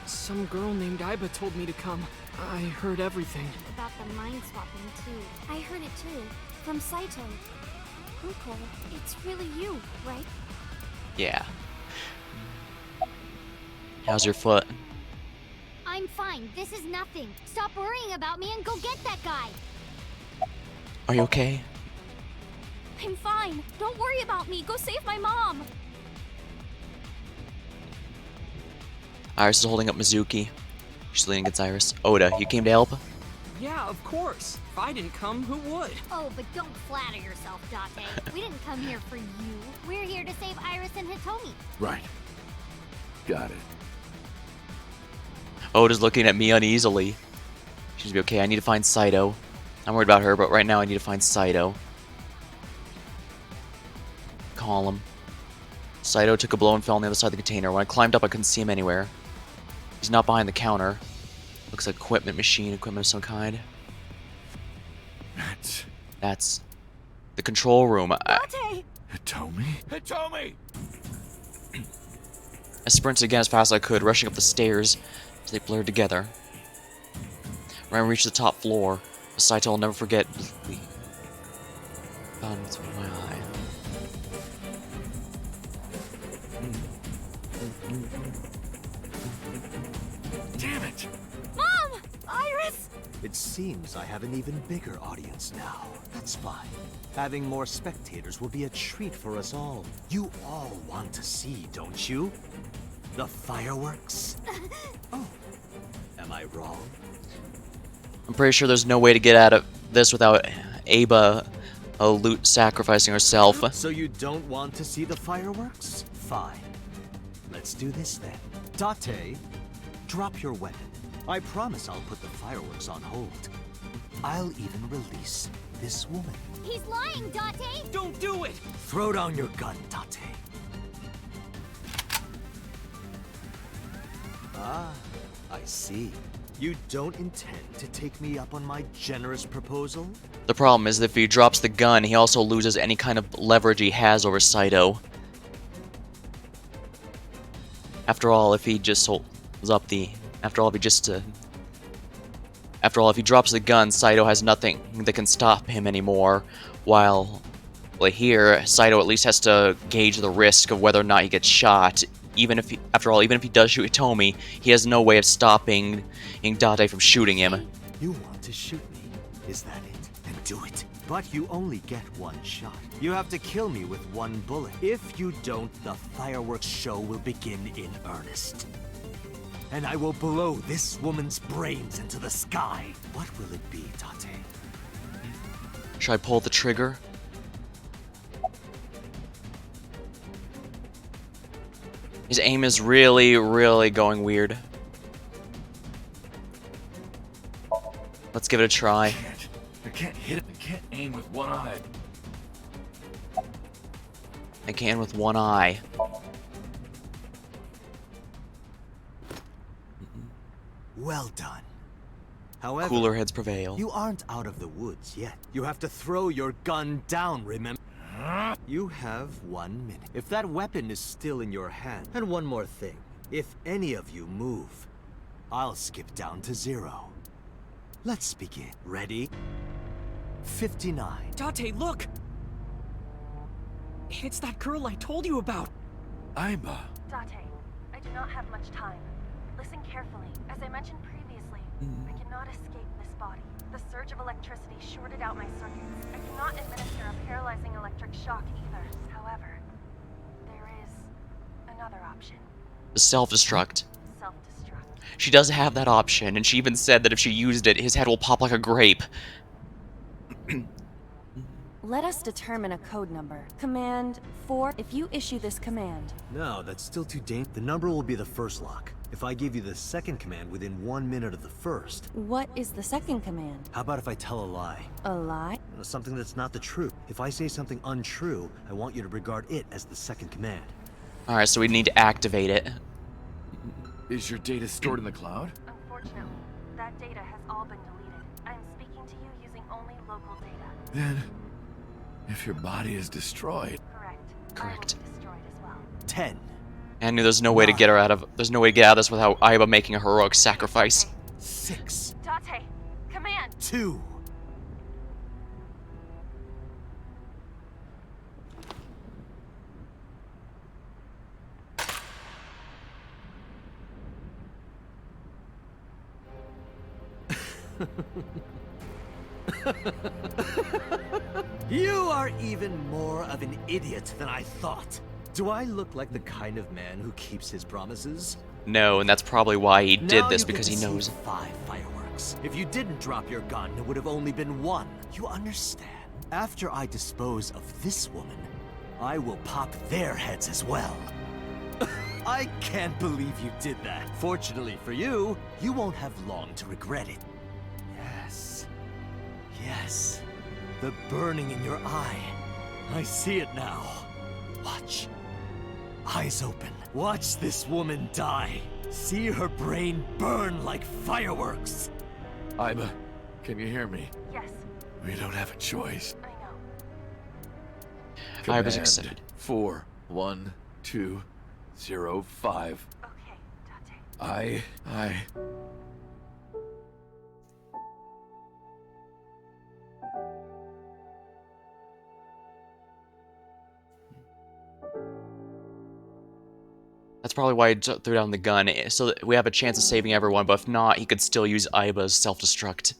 Some girl named Aiba told me to come. I heard everything. About the mind swapping, too. I heard it too. From Saito. Uncle, it's really you, right? Yeah. How's your foot? I'm fine. This is nothing. Stop worrying about me and go get that guy. Are you okay? I'm fine. Don't worry about me. Go save my mom. Iris is holding up Mizuki. She's leaning against Iris. Oda, you came to help? Yeah, of course. If I didn't come, who would? Oh, but don't flatter yourself, Date. We didn't come here for you. We're here to save Iris and Hitomi. Right. Got it. Oda's looking at me uneasily. She's be okay. I need to find Saito. I'm worried about her, but right now I need to find Saito. Call him. Saito took a blow and fell on the other side of the container. When I climbed up, I couldn't see him anywhere. He's not behind the counter. Looks like equipment of some kind. That's the control room. Date! Hitomi? Hitomi! I sprinted again as fast as I could, rushing up the stairs as they blurred together. When I reached the top floor, a sight I'll never forget found with my eye. Damn it! Mom! Iris! It seems I have an even bigger audience now. That's fine. Having more spectators will be a treat for us all. You all want to see, don't you? The fireworks? Oh, am I wrong? I'm pretty sure there's no way to get out of this without Aba Loot sacrificing herself. So you don't want to see the fireworks? Fine. Let's do this then. Date, drop your weapon. I promise I'll put the fireworks on hold. I'll even release this woman. He's lying, Date! Don't do it! Throw down your gun, Date. Ah, I see. You don't intend to take me up on my generous proposal? The problem is that if he drops the gun, he also loses any kind of leverage he has over Saito. After all, if he just holds up the... After all, if he drops the gun, Saito has nothing that can stop him anymore. While here, Saito at least has to gauge the risk of whether or not he gets shot. Even if he does shoot Hitomi, he has no way of stopping Date from shooting him. You want to shoot me? Is that it? Then do it. But you only get one shot. You have to kill me with one bullet. If you don't, the fireworks show will begin in earnest. And I will blow this woman's brains into the sky. What will it be, Date? Should I pull the trigger? His aim is really, really going weird. Let's give it a try. I can't hit it. I can't aim with one eye. I can with one eye. Well done. However, Cooler heads prevail. you aren't out of the woods yet. You have to throw your gun down, remember? You have 1 minute. If that weapon is still in your hand. And one more thing. If any of you move, I'll skip down to 0. Let's begin. Ready? 59. Date, look! It's that girl I told you about. Aiba. Date, I do not have much time. Listen carefully. As I mentioned previously, I cannot escape this body. The surge of electricity shorted out my circuits. I cannot administer a paralyzing electric shock either. However, there is another option. Self-destruct. Self-destruct. She does have that option, and she even said that if she used it, his head will pop like a grape. Let us determine a code number. Command 4. If you issue this command. No, that's still too dangerous. The number will be the first lock. If I give you the second command within 1 minute of the first. What is the second command? How about if I tell a lie? A lie? Something that's not the truth. If I say something untrue, I want you to regard it as the second command. Alright, so we need to activate it. Is your data stored in the cloud? Unfortunately, that data has all been deleted. I am speaking to you using only local data. Then, if your body is destroyed... Correct. Correct. I will be destroyed as well. 10. And there's no way to get her out of... There's no way to get out of this without Aiba making a heroic sacrifice. 6. Date, command. 2. You are even more of an idiot than I thought. Do I look like the kind of man who keeps his promises? No, and that's probably why he did Now this, you get because to he see knows. 5 fireworks. If you didn't drop your gun, it would have only been 1. You understand? After I dispose of this woman, I will pop their heads as well. I can't believe you did that. Fortunately for you, you won't have long to regret it. Yes. Yes. The burning in your eye. I see it now. Watch. Eyes open. Watch this woman die. See her brain burn like fireworks. Iba, can you hear me? Yes, We don't have a choice. I know. I was Command excited. 41205. Okay, Date. I... That's probably why he threw down the gun, so that we have a chance of saving everyone, but if not, he could still use Iba's self-destruct.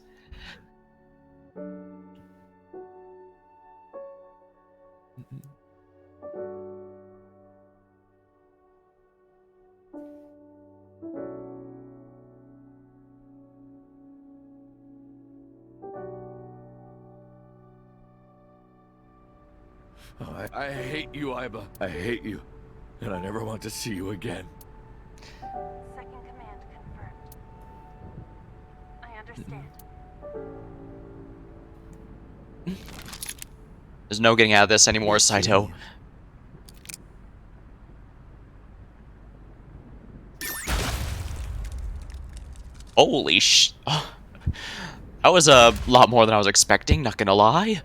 I hate you, Iba. I hate you. And I never want to see you again. Second command confirmed. I understand. There's no getting out of this anymore, Saito. Holy sh... That was a lot more than I was expecting, not gonna lie.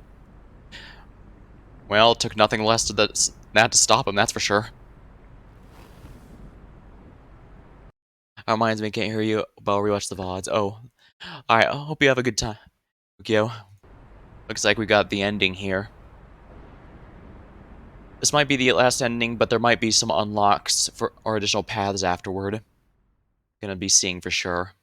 Well, it took nothing less to that to stop him, that's for sure. That reminds me, can't hear you, but I'll rewatch the VODs. Oh. Alright, I hope you have a good time. Tokyo. Looks like we got the ending here. This might be the last ending, but there might be some unlocks for or additional paths afterward. Gonna be seeing for sure.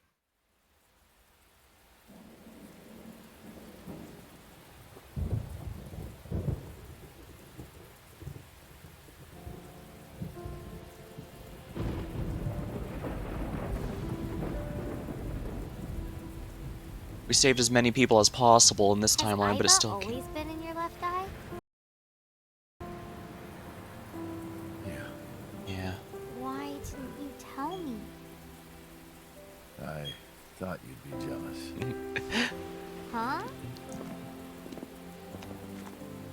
We saved as many people as possible in this timeline, but it's still... always been in your left eye? Yeah. Why didn't you tell me? I thought you'd be jealous. Huh?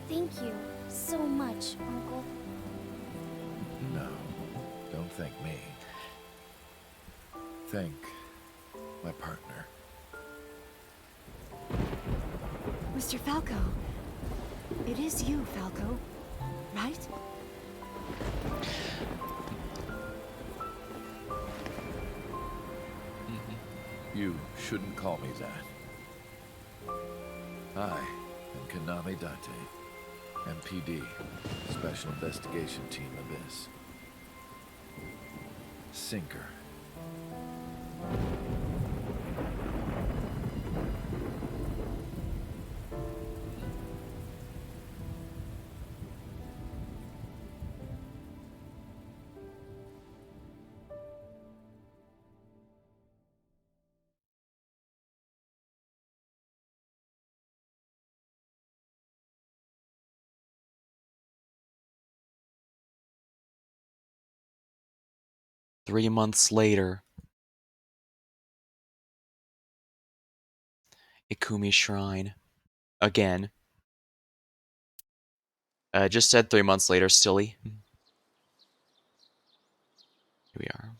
Thank you so much, Uncle. No, don't thank me. Thank my partner. Mr. Falco. It is you, Falco. Right? You shouldn't call me that. I am Kaname Date, MPD, Special Investigation Team Abyss. Sinker. Three months later. Ikumi Shrine. Again. Just said 3 months later, silly. Here we are.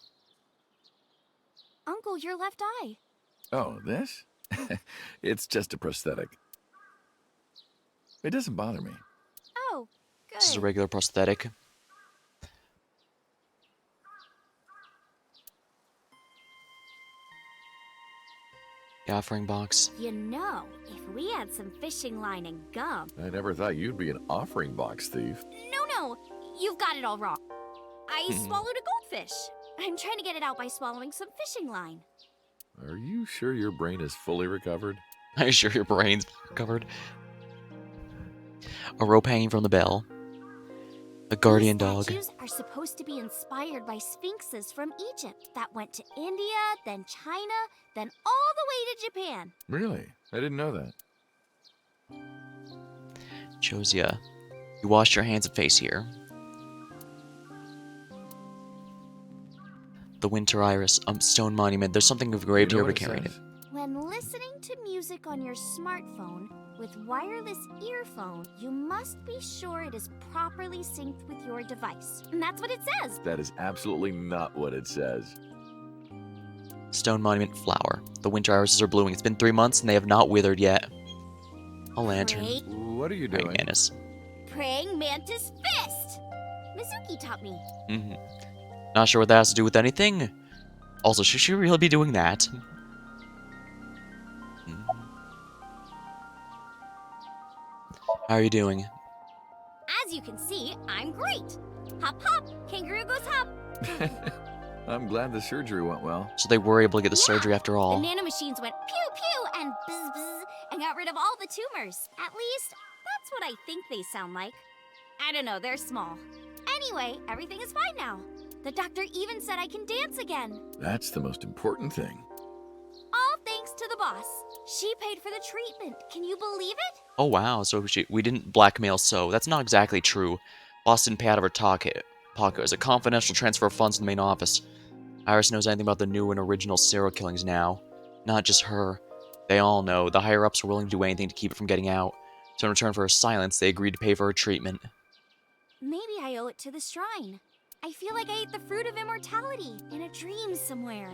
Uncle, your left eye. Oh, this? It's just a prosthetic. It doesn't bother me. Oh, good. This is a regular prosthetic. The offering box. You know, if we had some fishing line and gum. I never thought you'd be an offering box thief. No, you've got it all wrong. I swallowed a goldfish. I'm trying to get it out by swallowing some fishing line. Are you sure your brain is fully recovered? Are you sure your brain's covered? A rope hanging from the bell. A guardian These dog. statues are supposed to be inspired by sphinxes from Egypt that went to India, then China, then all the way to Japan. Really? I didn't know that. Josia, you wash your hands and face here. The Winter Iris, stone monument. There's something engraved You know here, what but it can't read it. says? When listening to music on your smartphone with wireless earphone, you must be sure it is properly synced with your device. And that's what it says. That is absolutely not what it says. Stone monument flower. The winter irises are blooming. It's been 3 months and they have not withered yet. A lantern. Pray- What are you Praying doing? mantis. Praying mantis fist. Mizuki taught me. Mm-hmm. Not sure what that has to do with anything. Also, should she really be doing that? How are you doing? As you can see, I'm great. Hop hop, kangaroo goes hop. I'm glad the surgery went well. So they were able to get the Yeah, surgery after The all. nanomachines went pew pew and bzz bzz and got rid of all the tumors. At least, that's what I think they sound like. I don't know, they're small. Anyway, everything is fine now. The doctor even said I can dance again. That's the most important thing. All thanks to the boss. She paid for the treatment. Can you believe it? Oh wow, so we didn't blackmail So. That's not exactly true. Boss didn't pay out of her pocket. It was a confidential transfer of funds to the main office. Iris knows anything about the new and original serial killings now. Not just her. They all know. The higher-ups were willing to do anything to keep it from getting out. So in return for her silence, they agreed to pay for her treatment. Maybe I owe it to the shrine. I feel like I ate the fruit of immortality in a dream somewhere.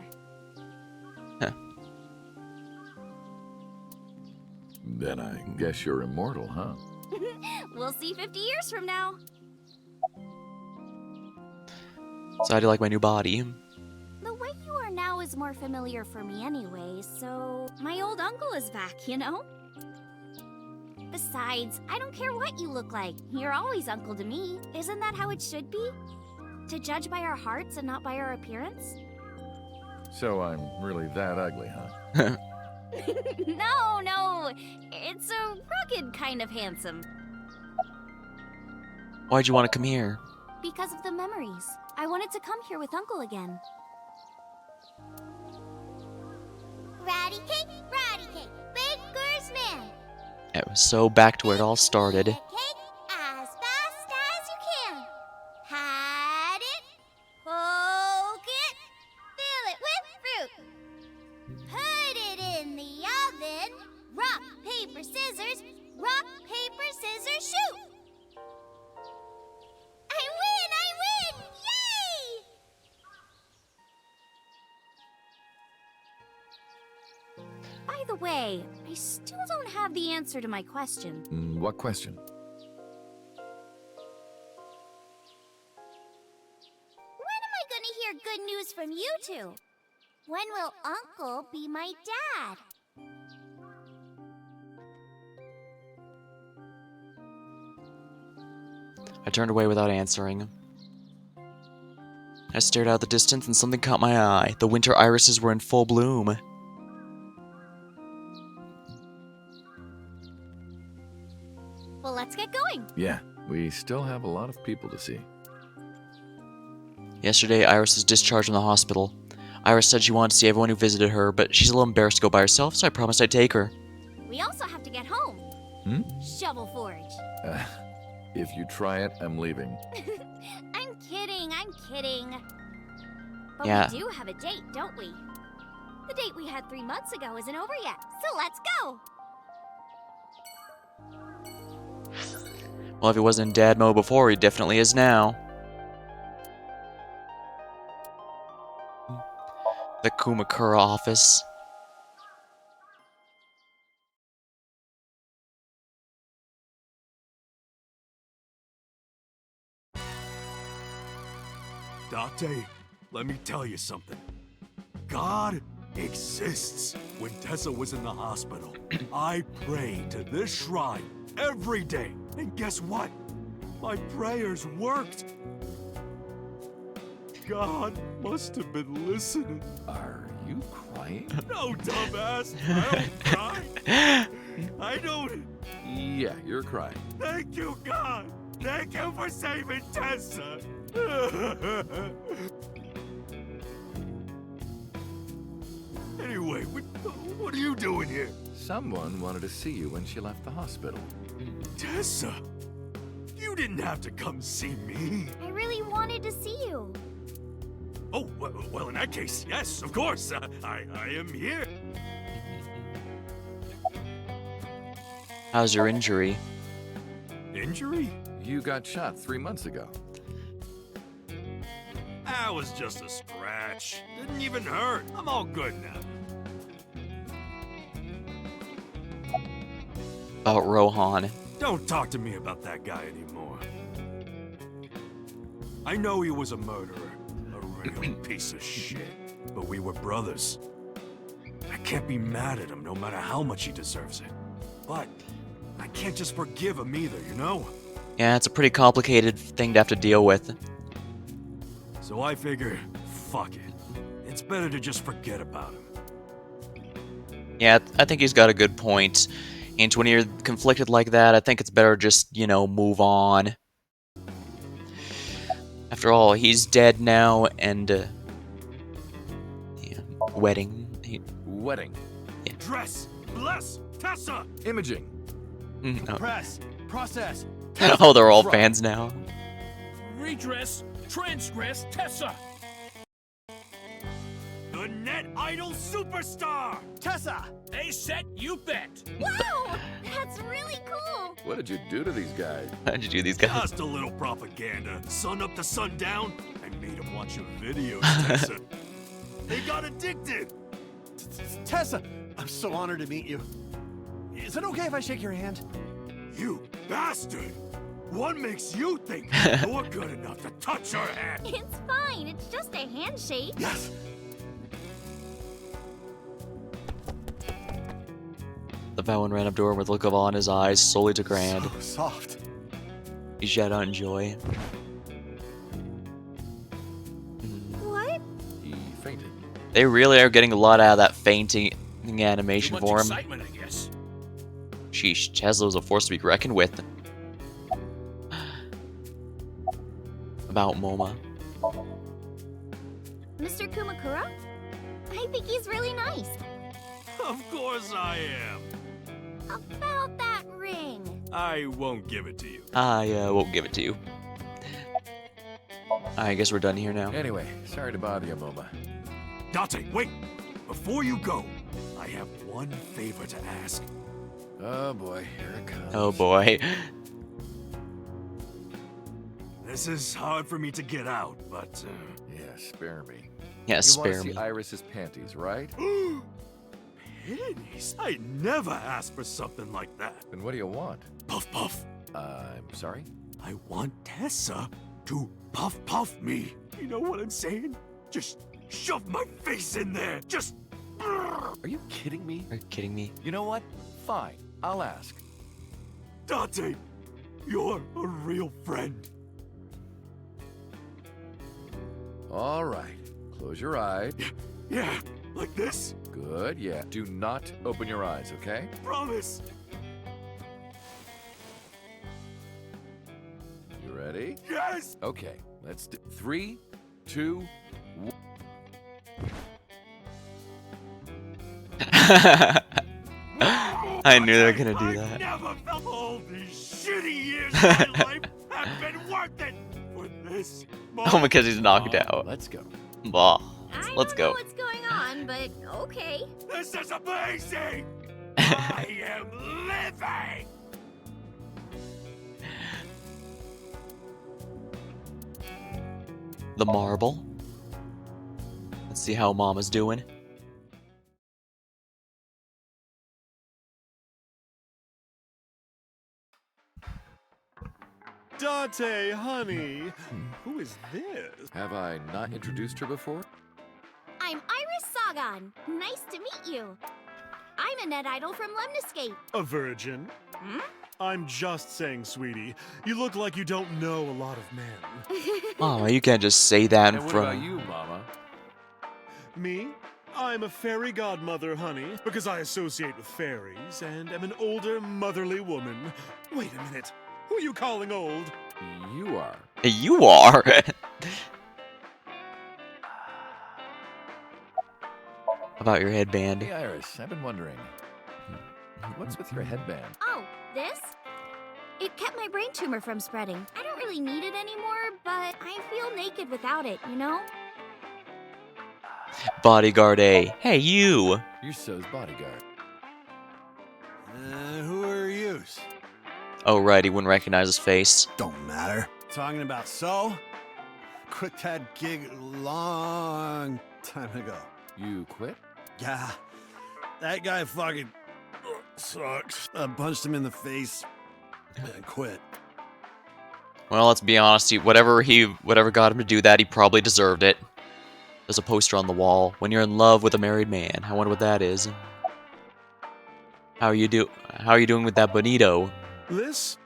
Then I guess you're immortal, huh? We'll see 50 years from now. So how do you like my new body? The way you are now is more familiar for me anyway, so my old uncle is back, you know? Besides, I don't care what you look like. You're always uncle to me. Isn't that how it should be? To judge by our hearts and not by our appearance? So I'm really that ugly, huh? No. It's a rugged kind of handsome. Why'd you want to come here? Because of the memories. I wanted to come here with Uncle again. Ratty cake, baker's man. So back to where it all started. Cake as fast as you can. Had it, poke it, fill it with fruit. Put it in the oven. Rock, paper, scissors. Rock, paper, scissors, shoot. I win! Yay! By the way, I still don't have the answer to my question. What question? When am I gonna hear good news from you two? When will Uncle be my dad? I turned away without answering. I stared out the distance and something caught my eye. The winter irises were in full bloom. Well, let's get going. Yeah, we still have a lot of people to see. Yesterday, Iris was discharged from the hospital. Iris said she wanted to see everyone who visited her, but she's a little embarrassed to go by herself, so I promised I'd take her. We also have to get home. Shovel Forge. If you try it, I'm leaving. I'm kidding. But Yeah. we do have a date, don't we? The date we had 3 months ago isn't over yet, so let's go. Well, if he wasn't in dad mode before, he definitely is now. The Kumakura office. Date, let me tell you something. God exists. When Tessa was in the hospital, I prayed to this shrine every day. And guess what? My prayers worked. God must have been listening. Are you crying? No, dumbass. I don't cry. I don't. Yeah, you're crying. Thank you, God. Thank you for saving Tessa. Anyway, what are you doing here? Someone wanted to see you when she left the hospital. Tessa, you didn't have to come see me. I really wanted to see you. Oh, well, in that case, yes, of course. I am here. How's your injury? Injury? You got shot 3 months ago. That was just a scratch. Didn't even hurt. I'm all good now. About Rohan. Don't talk to me about that guy anymore. I know he was a murderer, a real piece of shit, but we were brothers. I can't be mad at him no matter how much he deserves it. But I can't just forgive him either, you know? Yeah, it's a pretty complicated thing to have to deal with. So I figure, fuck it. It's better to just forget about him. Yeah, I think he's got a good point. And when you're conflicted like that, I think it's better just, you know, move on. After all, he's dead now, and, yeah, wedding. Wedding. Dress! Bless! Tessa! Imaging. No. Press! Process! Oh, they're all fans now. Redress, transgress, Tessa! The net idol superstar! Tessa! A set, you bet! Wow! That's really cool! What did you do to these guys? How'd you do these guys? Just a little propaganda. Sun up to sundown. I made them watch your videos, Tessa. They got addicted! Tessa! I'm so honored to meet you. Is it okay if I shake your hand? You bastard! What makes you think you're good enough to touch her hand? It's fine, it's just a handshake. Yes! The Vowin ran up to her with a look of awe in his eyes, slowly took her hand. So soft. He shed out in joy. What? He fainted. They really are getting a lot out of that fainting Too animation much for him. excitement, I guess. Sheesh, Cheslo's a force to be reckoned with. About Moma. Mr. Kumakura? I think he's really nice. Of course I am. About that ring. I won't give it to you. I won't give it to you. I guess we're done here now. Anyway, sorry to bother you, Moma. Date, wait! Before you go, I have one favor to ask. Oh boy, here it comes. Oh boy. This is hard for me to get out, but Yeah, spare me. Yeah, You want spare to see me. Iris's panties, right? pennies? I never asked for something like that. Then what do you want? Puff puff. I'm sorry? I want Tessa to puff puff me. You know what I'm saying? Just shove my face in there. Just. Are you kidding me? Are you kidding me? You know what? Fine, I'll ask. Date, you're a real friend. All right, close your eyes. Yeah, like this? Good, yeah. Do not open your eyes, okay? Promise. You ready? Yes! Okay, let's do 3, 2, 1. I knew they were gonna do I that. never felt all these shitty years of my life have been worth it for this Oh, because he's knocked out. Let's go. Bah. I Let's don't know go. what's going on, but okay. This is amazing! I am living! The marble. Let's see how Mama's doing. Dante, honey, who is this? Have I not introduced her before? I'm Iris Sagan. Nice to meet you. I'm a net idol from Lemniscape. A virgin. Hmm? I'm just saying, sweetie. You look like you don't know a lot of men. Mama, you can't just say that in And what front about of you, Mama? Me? I'm a fairy godmother, honey, because I associate with fairies and am an older, motherly woman. Wait a minute. Who are you calling old? You are. You are. About your headband. Hey, Iris, I've been wondering. What's with your headband? Oh, this? It kept my brain tumor from spreading. I don't really need it anymore, but I feel naked without it, you know? Bodyguard A. Hey, you. You're So's bodyguard. Who are yous? Oh, right, he wouldn't recognize his face. Don't matter. Talking about So? Quit that gig long time ago. You quit? Yeah. That guy fucking sucks. I punched him in the face and quit. Well, let's be honest, whatever got him to do that, he probably deserved it. There's a poster on the wall. When you're in love with a married man. I wonder what that is. How are you doing with that bonito? This?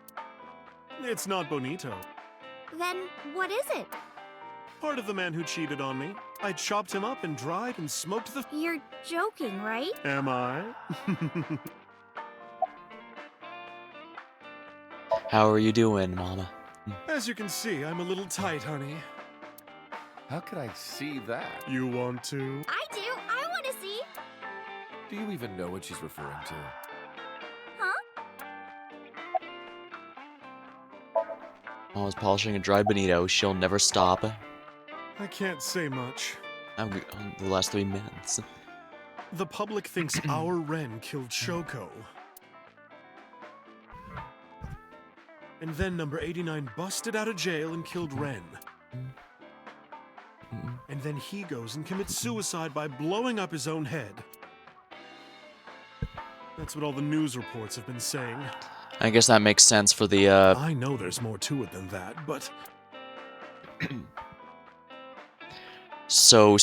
It's not bonito. Then what is it? Part of the man who cheated on me. I chopped him up and dried and smoked the... You're joking, right? Am I? How are you doing, Mama? As you can see, I'm a little tight, honey. How could I see that? You want to? I do. I want to see. Do you even know what she's referring to? Huh? Mama's polishing a dry bonito. She'll never stop. I can't say much. I'm on the last 3 minutes. The public thinks our Ren killed Shoko. And then number 89 busted out of jail and killed Ren. And then he goes and commits suicide by blowing up his own head. That's what all the news reports have been saying. I guess that makes sense for the, I know there's more to it than that, but... So,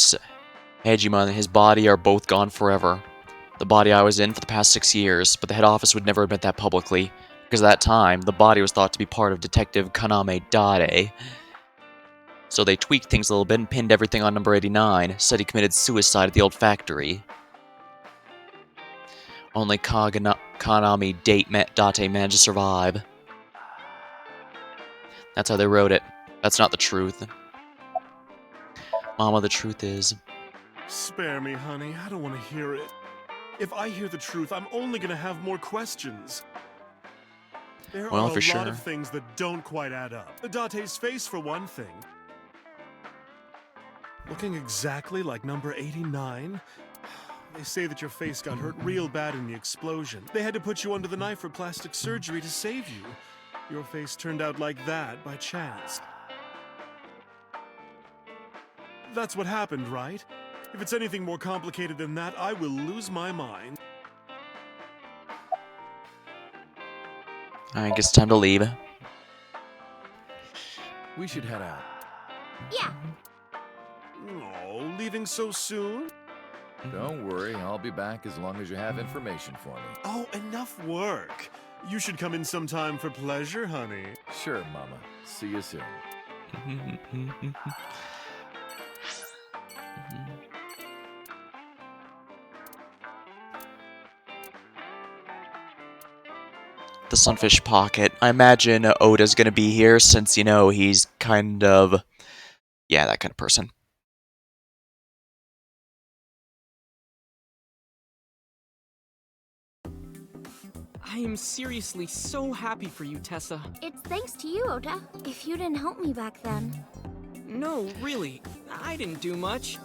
Hejima and his body are both gone forever. The body I was in for the past 6 years, but the head office would never admit that publicly, because at that time, the body was thought to be part of Detective Kaname Dade. So they tweaked things a little bit and pinned everything on number 89, said he committed suicide at the old factory. Only Kaname Date managed to survive. That's how they wrote it. That's not the truth. Mama, the truth is... Spare me, honey. I don't want to hear it. If I hear the truth, I'm only going to have more questions. There Well, are for a lot sure. of things that don't quite add up. Date's face, for one thing. Looking exactly like number 89? They say that your face got hurt real bad in the explosion. They had to put you under the knife for plastic surgery to save you. Your face turned out like that by chance. That's what happened, right? If it's anything more complicated than that, I will lose my mind. I guess it's time to leave. We should head out. Yeah. Oh, leaving so soon? Don't worry, I'll be back as long as you have information for me. Oh, enough work. You should come in sometime for pleasure, honey. Sure, Mama. See you soon. The Sunfish Pocket. I imagine Oda's gonna be here since, you know, he's kind of... Yeah, that kind of person. I am seriously so happy for you, Tessa. It's thanks to you, Ota. If you didn't help me back then. No, really, I didn't do much.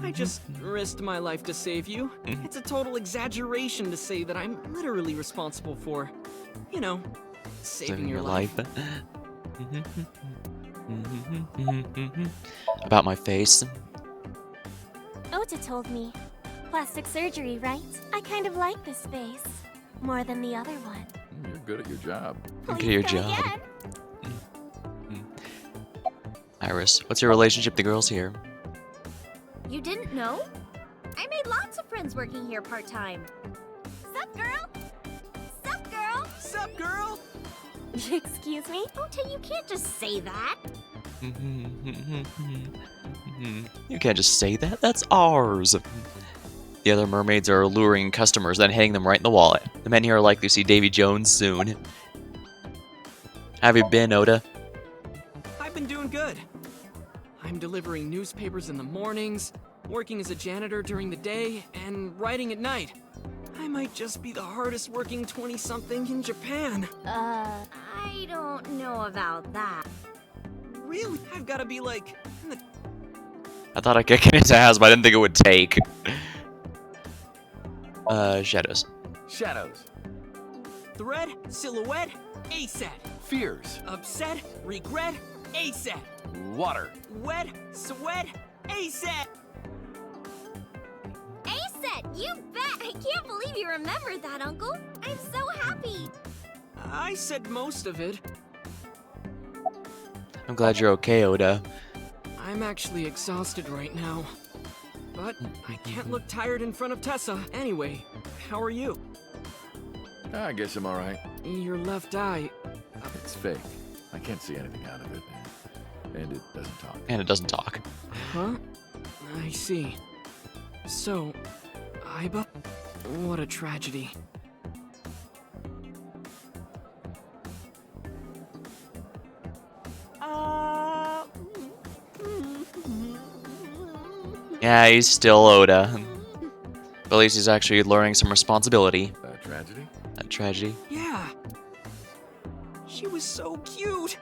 I just risked my life to save you. It's a total exaggeration to say that I'm literally responsible for, you know, saving your life. About my face. Ota told me. Plastic surgery, right? I kind of like this face. More than the other one. You're good at your job. Look at your job. Iris, what's your relationship with the girls here? You didn't know? I made lots of friends working here part-time. Sup, girl? Sup, girl? Sup? up, girl? Excuse me? Ota, you can't just say that. You can't just say that. That's ours. The other mermaids are luring customers, then hitting them right in the wallet. The men here are likely to see Davy Jones soon. Have you been, Oda? I've been doing good. I'm delivering newspapers in the mornings, working as a janitor during the day, and writing at night. I might just be the hardest working 20-something in Japan. I don't know about that. Really? I've got to be like... in the I thought I'd kick his ass, but I didn't think it would take. Shadows. Shadows. thread, silhouette, ASAT. Fears. Upset, regret, ASAT. Water. Wet, sweat, ASAT. ASAT, you bet! I can't believe you remembered that, Uncle. I'm so happy. I said most of it. I'm glad you're okay, Oda. I'm actually exhausted right now. But I can't look tired in front of Tessa. Anyway, how are you? I guess I'm alright. Your left eye... It's fake. I can't see anything out of it. And it doesn't talk. And it doesn't talk. Huh? I see. So, Aiba? What a tragedy. Yeah, he's still Oda. But at least he's actually learning some responsibility. A tragedy? A tragedy. Yeah. She was so cute.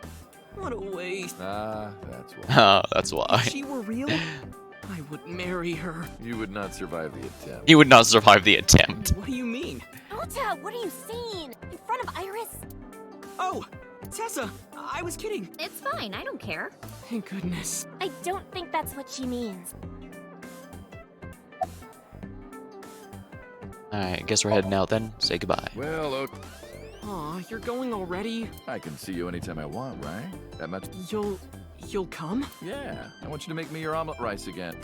What a waste. That's why. Oh, that's why. If she were real, I would marry her. You would not survive the attempt. He would not survive the attempt. What do you mean? Ota, what are you saying? In front of Iris? Oh, Tessa, I was kidding. It's fine, I don't care. Thank goodness. I don't think that's what she means. Alright, I guess we're heading out then. Say goodbye. Well, look, Aw, you're going already? I can see you anytime I want, right? That much? You'll come? Yeah, I want you to make me your omelet rice again.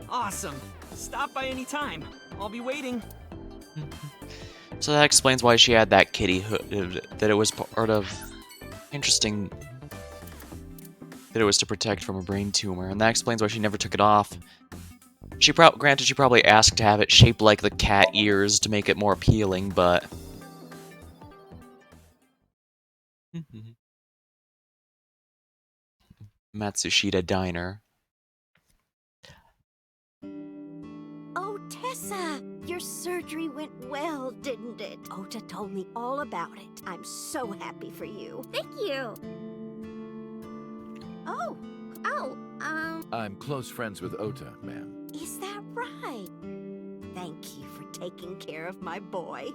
Awesome. Stop by any time. I'll be waiting. So that explains why she had that kitty hood, that it was part of... Interesting. That it was to protect from a brain tumor, and that explains why she never took it off. Granted, she probably asked to have it shaped like the cat ears to make it more appealing, but... Matsushita Diner. Oh, Tessa, your surgery went well, didn't it? Ota told me all about it. I'm so happy for you. Thank you. Oh, I'm close friends with Ota, ma'am. is that right? Thank you for taking care of my boy.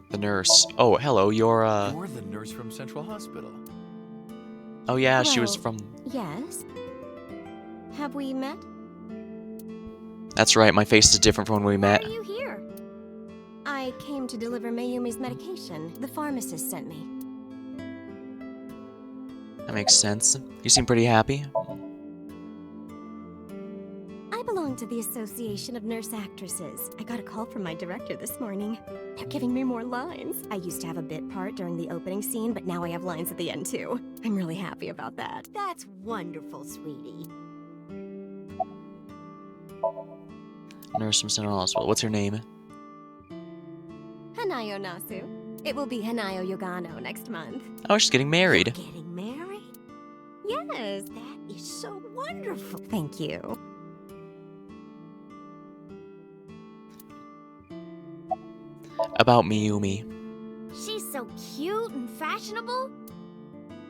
The nurse. Oh, hello, you're, You're the nurse from Central Hospital. Oh yeah, she was Well, from... Yes. Have we met? That's right, my face is different from when we met. Why are you here? I came to deliver Mayumi's medication. The pharmacist sent me. That makes sense. You seem pretty happy. I belong to the Association of Nurse Actresses. I got a call from my director this morning. They're giving me more lines. I used to have a bit part during the opening scene, but now I have lines at the end too. I'm really happy about that. That's wonderful, sweetie. Nurse from Central Hospital. What's her name? Hanayo Nasu. It will be Hanayo Yogano next month. Oh, she's getting married. Getting married? Yes. That is so wonderful. Thank you. About Miyumi. She's so cute and fashionable.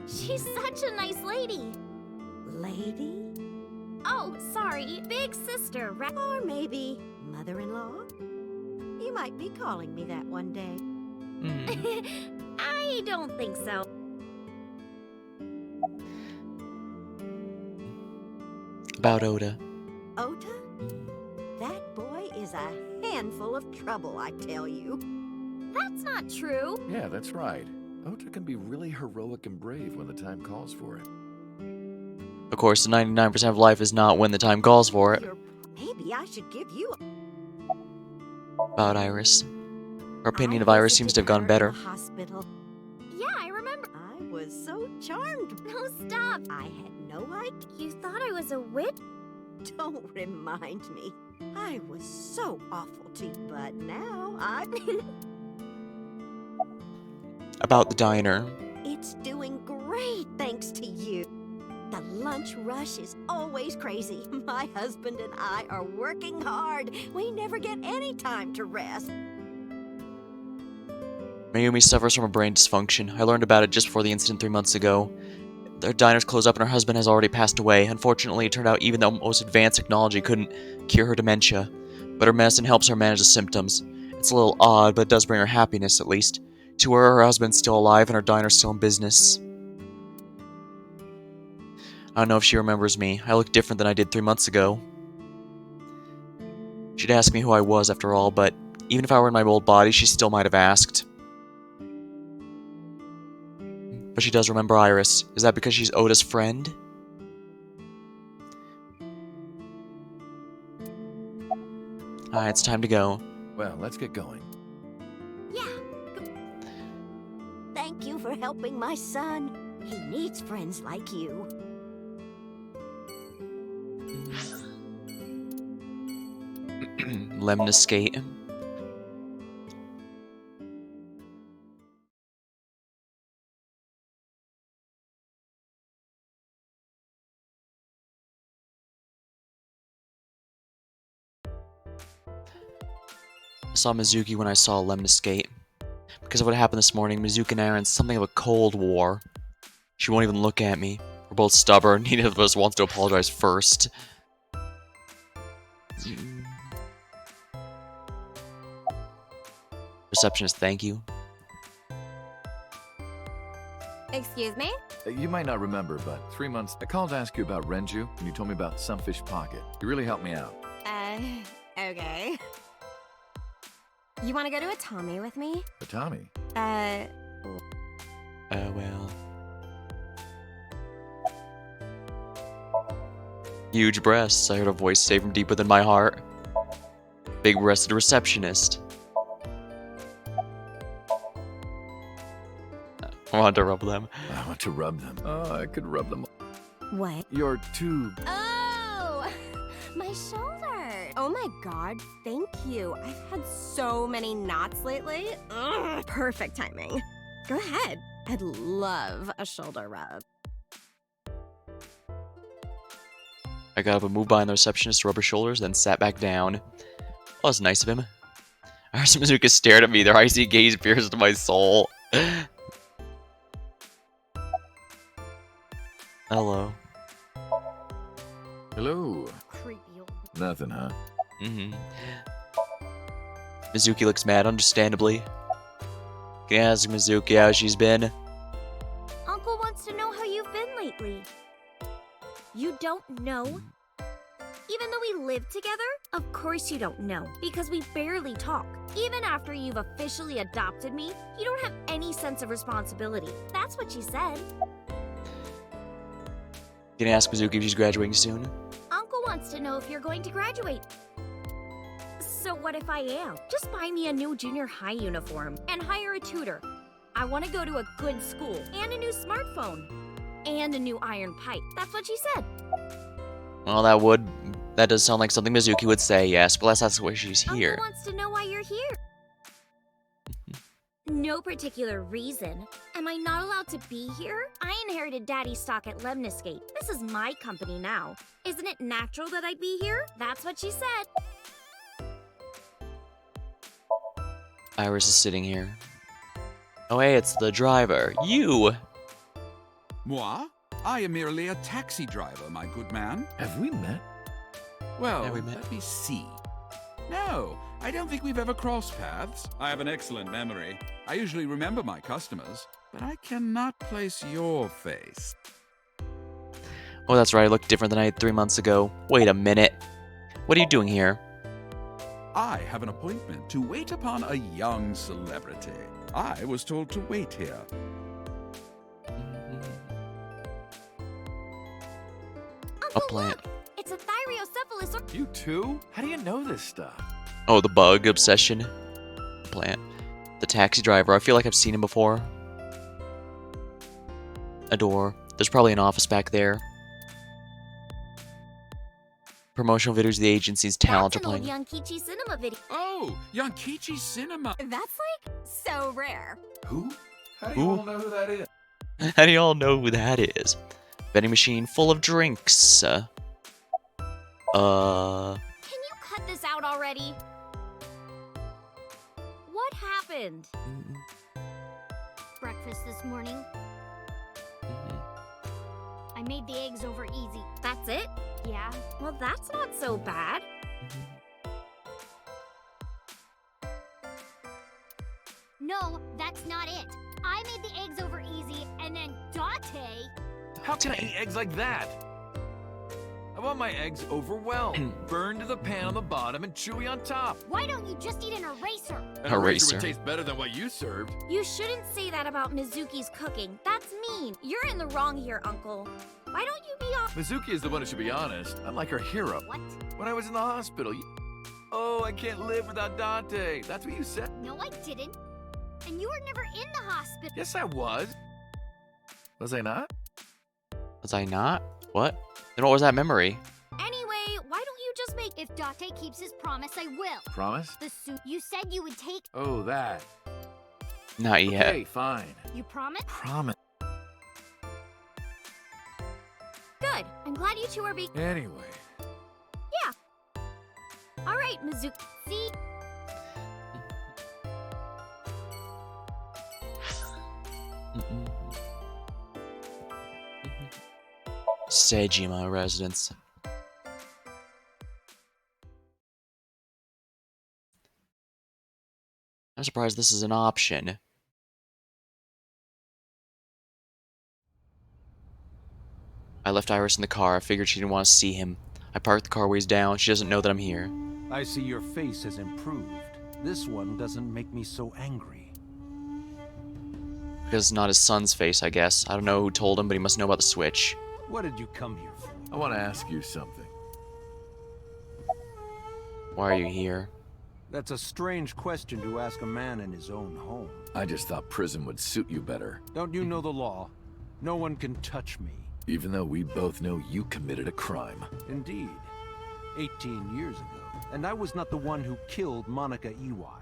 She's such a nice lady. Lady? Oh, sorry, big sister, right? Or maybe mother-in-law? You might be calling me that one day. I don't think so. About Oda. Ota? That boy is a handful of trouble, I tell you. That's not true. Yeah, that's right. Ota can be really heroic and brave when the time calls for it. Of course, 99% of life is not when the time calls for it. Maybe I should give you About Iris. Her opinion I of Iris seems to have visited gone her better. in the hospital. Yeah, I remember. I was so charmed. No, stop. I had no idea. You thought I was a witch? Don't remind me. I was so awful to you, but now About the diner. It's doing great thanks to you. The lunch rush is always crazy. My husband and I are working hard. We never get any time to rest. Mayumi suffers from a brain dysfunction. I learned about it just before the incident 3 months ago. Their diner's closed up and her husband has already passed away. Unfortunately, it turned out even the most advanced technology couldn't cure her dementia. But her medicine helps her manage the symptoms. It's a little odd, but it does bring her happiness, at least. To her husband's still alive and her diner's still in business. I don't know if she remembers me. I look different than I did 3 months ago. She'd ask me who I was after all, but even if I were in my old body, she still might have asked. But she does remember Iris. Is that because she's Oda's friend? Alright, it's time to go. Well, let's get going. Yeah. Thank you for helping my son. He needs friends like you. Lemniscate. I saw Mizuki when I saw Lemniscate. Because of what happened this morning, Mizuki and I are in something of a cold war. She won't even look at me. We're both stubborn. Neither of us wants to apologize first. Receptionist, thank you. Excuse me? You might not remember, but 3 months I called to ask you about Renju, and you told me about Sunfish Pocket. You really helped me out. Okay. You want to go to a Tommy with me? But Tommy, Well. Huge breasts. I heard a voice say from deep within my heart. Big-breasted receptionist. I want to rub them. I want to rub them. Oh, I could rub them. What? You're too... Oh! My shoulder! Oh my god, thank you. I've had so many knots lately. Ugh, perfect timing. Go ahead. I'd love a shoulder rub. I got up and moved by the receptionist to rub her shoulders, then sat back down. Oh, that was nice of him. Mizuka stared at me, their icy gaze pierced my soul. Hello. Hello. Creepy old. Nothing, huh? Mizuki looks mad, understandably. Can you ask Mizuki how she's been? Uncle wants to know how you've been lately. You don't know? Even though we live together? Of course you don't know, because we barely talk. Even after you've officially adopted me, you don't have any sense of responsibility. That's what she said. Can you ask Mizuki if she's graduating soon? Uncle wants to know if you're going to graduate. So what if I am? Just buy me a new junior high uniform and hire a tutor. I want to go to a good school and a new smartphone and a new iron pipe. That's what she said. Well, that does sound like something Mizuki would say, yes, but let's ask why she's here. Uncle wants to know why you're here. No particular reason. Am I not allowed to be here? I inherited Daddy's stock at Lemniscate. This is my company now. Isn't it natural that I'd be here? That's what she said. Iris is sitting here. Oh hey, it's the driver. You! Moi? I am merely a taxi driver, my good man. Have we met? Well, Have we met? let me see. No, I don't think we've ever crossed paths. I have an excellent memory. I usually remember my customers, but I cannot place your face. Oh, that's right, I look different than I did 3 months ago. Wait a minute. What are you doing here? I have an appointment to wait upon a young celebrity. I was told to wait here. A plant. It's a thyrocephalus or... You too? How do you know this stuff? Oh, the bug obsession. Plant. The taxi driver. I feel like I've seen him before. A door. There's probably an office back there. Promotional videos of the agency's talent are That's an old playing. Yankichi cinema video. Oh, Yankichi Cinema. That's like so rare. Who? How do you all know who that is? How do y'all know who that is? Vending machine full of drinks. Can you cut this out already? What happened? Breakfast this morning. I made the eggs over easy. That's it? Yeah. Well, that's not so bad. No, that's not it. I made the eggs over easy, and then Date... How can I eat eggs like that? I want my eggs overwhelmed, burned to the pan on the bottom and chewy on top. Why don't you just eat an eraser? An eraser would taste better than what you served. You shouldn't say that about Mizuki's cooking. That's mean. You're in the wrong here, Uncle. Why don't you be on... Mizuki is the one who should be honest. I'm like her hero. What? When I was in the hospital, oh, I can't live without Dante. That's what you said. No, I didn't. And you were never in the hospital. Yes, I was. Was I not? Was I not? What? Then what was that memory? Anyway, why don't you just make... If Date keeps his promise, I will. Promise? The suit you said you would take... Oh, that. Not yet. Okay, fine. You promise? Promise. Good. I'm glad you two are being... Anyway. Yeah. All right, Mizuki. See? Sejima residence. I'm surprised this is an option. I left Iris in the car. I figured she didn't want to see him. I parked the car ways down. She doesn't know that I'm here. I see your face has improved. This one doesn't make me so angry. Because it's not his son's face, I guess. I don't know who told him, but he must know about the switch. What did you come here for? I want to ask you something. Why are you here? That's a strange question to ask a man in his own home. I just thought prison would suit you better. Don't you know the law? No one can touch me. Even though we both know you committed a crime. Indeed. 18 years ago. And I was not the one who killed Monica Iwai.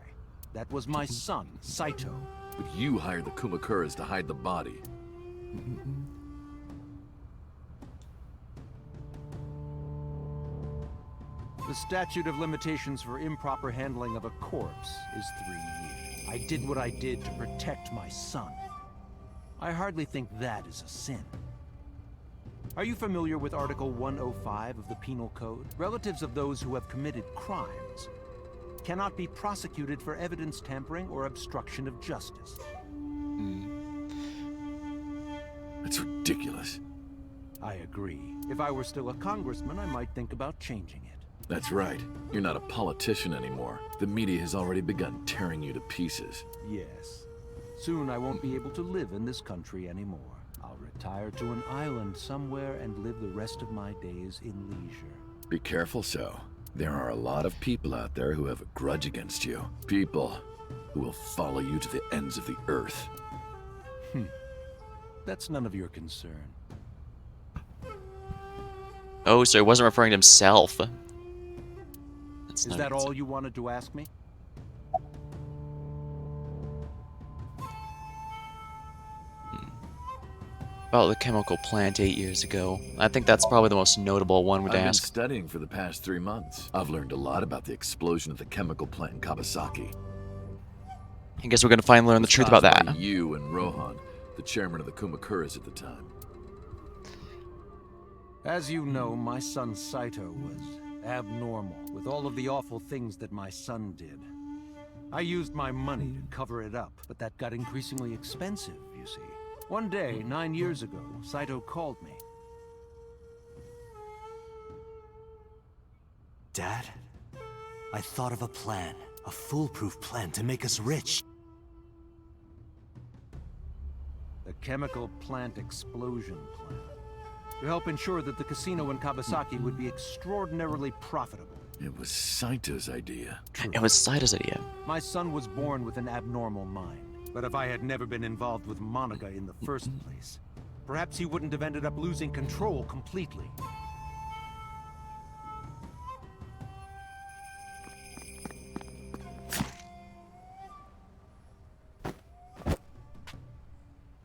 That was my son, Saito. But you hired the Kumakuras to hide the body. The statute of limitations for improper handling of a corpse is 3 years. I did what I did to protect my son. I hardly think that is a sin. Are you familiar with Article 105 of the Penal Code? Relatives of those who have committed crimes cannot be prosecuted for evidence tampering or obstruction of justice. That's ridiculous. I agree. If I were still a congressman, I might think about changing it. That's right. You're not a politician anymore. The media has already begun tearing you to pieces. Yes. Soon I won't be able to live in this country anymore. I'll retire to an island somewhere and live the rest of my days in leisure. Be careful, So. There are a lot of people out there who have a grudge against you. People who will follow you to the ends of the earth. That's none of your concern. Oh, so he wasn't referring to himself. That's Is that all you wanted to ask me? About the chemical plant 8 years ago. I think that's probably the most notable one we'd I've been ask. studying for the past 3 months. I've learned a lot about the explosion of the chemical plant in Kawasaki. I guess we're gonna finally learn the truth about Caused by that. You and Rohan, the chairman of the Kumakuras at the time. As you know, my son Saito was abnormal with all of the awful things that my son did. I used my money to cover it up, but that got increasingly expensive, you see. One day, 9 years ago, Saito called me. Dad, I thought of a plan. A foolproof plan to make us rich. The chemical plant explosion plan. To help ensure that the casino in Kawasaki would be extraordinarily profitable. It was Saito's idea. True. It was Saito's idea. My son was born with an abnormal mind. But if I had never been involved with Monica in the first place, perhaps he wouldn't have ended up losing control completely.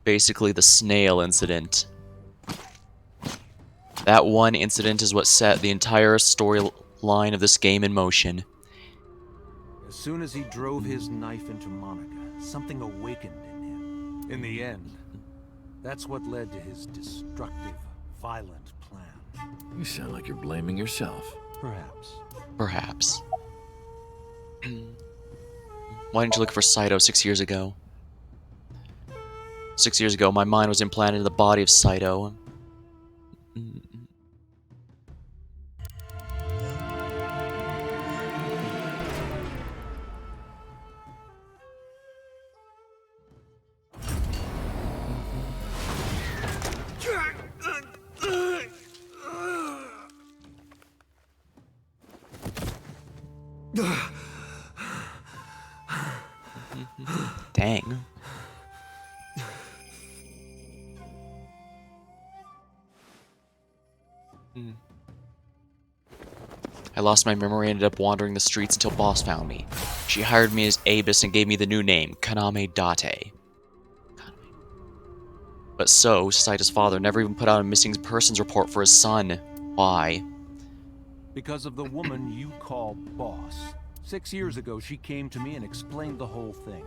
Basically, the snail incident. That one incident is what set the entire storyline of this game in motion. As soon as he drove his knife into Monica, something awakened in him. In the end, that's what led to his destructive, violent plan. You sound like you're blaming yourself. Perhaps. Perhaps. Why didn't you look for Saito 6 years ago? 6 years ago, my mind was implanted in the body of Saito. Dang. I lost my memory and ended up wandering the streets until Boss found me. She hired me as Abus and gave me the new name, Kaname Date. But so, Saito's father never even put out a missing persons report for his son. Why? Because of the woman you call Boss. 6 years ago, she came to me and explained the whole thing.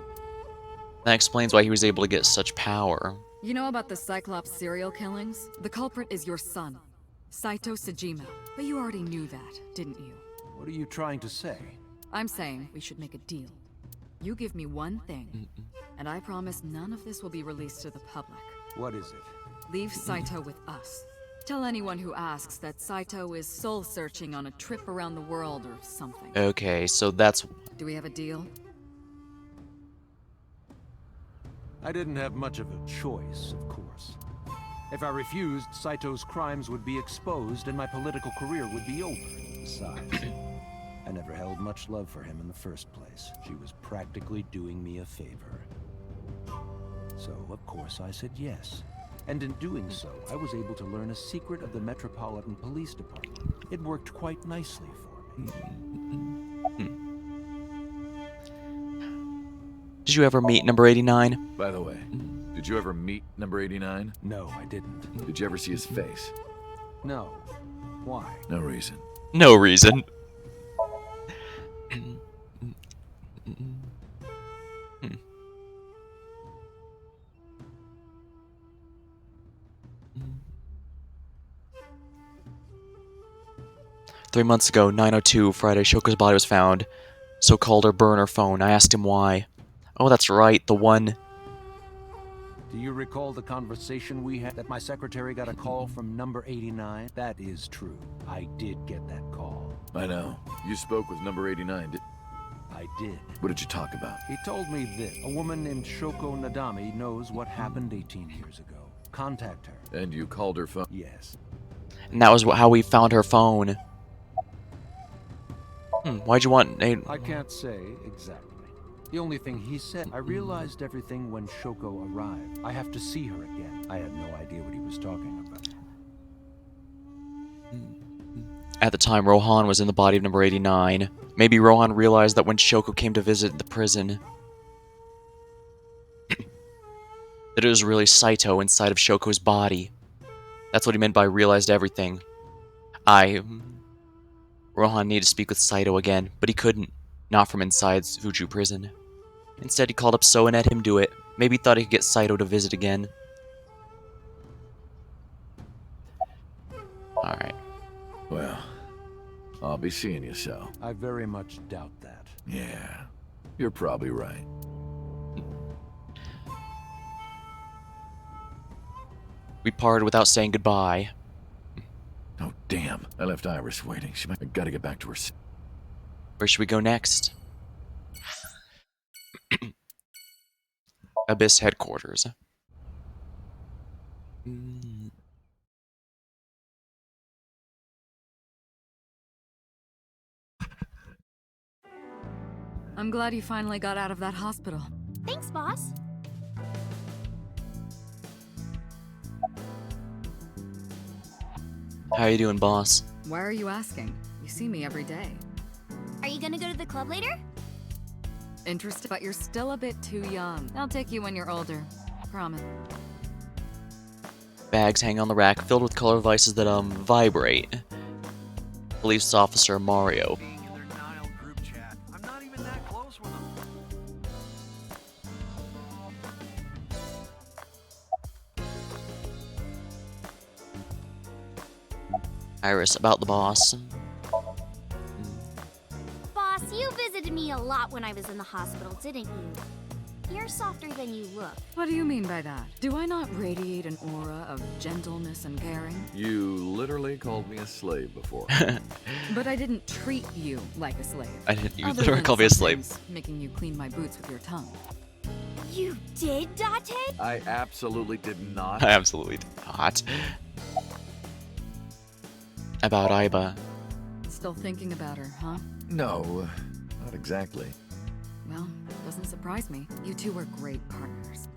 That explains why he was able to get such power. You know about the Cyclops serial killings? The culprit is your son, Saito Sejima. But you already knew that, didn't you? What are you trying to say? I'm saying we should make a deal. You give me one thing, and I promise none of this will be released to the public. What is it? Leave Saito with us. Tell anyone who asks that Saito is soul-searching on a trip around the world or something. Okay, so that's... Do we have a deal? I didn't have much of a choice, of course. If I refused, Saito's crimes would be exposed and my political career would be over. Besides, I never held much love for him in the first place. She was practically doing me a favor. So, of course, I said yes. And in doing so, I was able to learn a secret of the Metropolitan Police Department. It worked quite nicely for me. Did you ever meet number 89? By the way, did you ever meet number 89? No, I didn't. Did you ever see his face? No. Why? No reason. No reason. 3 months ago, 9:02 Friday, Shoko's body was found. So called her burner phone. I asked him why. Oh, that's right, the one... Do you recall the conversation we had that my secretary got a call from number 89? That is true. I did get that call. I know. You spoke with number 89, I did. What did you talk about? He told me this. A woman named Shoko Nadami knows what happened 18 years ago. Contact her. And you called her phone? Yes. And that was how we found her phone. Why'd you want... I can't say exactly. The only thing he said, I realized everything when Shoko arrived. I have to see her again. I had no idea what he was talking about. At the time, Rohan was in the body of number 89. Maybe Rohan realized that when Shoko came to visit the prison, that it was really Saito inside of Shoko's body. That's what he meant by realized everything. Rohan needed to speak with Saito again, but he couldn't. Not from inside Fuju prison. Instead, he called up So and had him do it. Maybe he thought he could get Saito to visit again. Alright. Well, I'll be seeing you, So. I very much doubt that. Yeah, you're probably right. We parted without saying goodbye. Oh, damn. I left Iris waiting. I gotta get back to her. Where should we go next? Abyss headquarters. I'm glad you finally got out of that hospital. Thanks, boss. How you doing, boss? Why are you asking? You see me every day. Are you gonna go to the club later? Interested, but you're still a bit too young. I'll take you when you're older. Promise. Bags hang on the rack filled with color devices that, vibrate. Police officer Mario. Being in their Nile group chat. I'm not even that close with them. Iris, about the boss. Boss, you visited me a lot when I was in the hospital, didn't you? You're softer than you look. What do you mean by that? Do I not radiate an aura of gentleness and caring? You literally called me a slave before. But I didn't treat you like a slave. You Other literally than called me a slave. sometimes making you clean my boots with your tongue. You did, Date? I absolutely did not. I absolutely did not. About Iba. Still thinking about her, huh? No, not exactly. Well, doesn't surprise me. You two were great partners.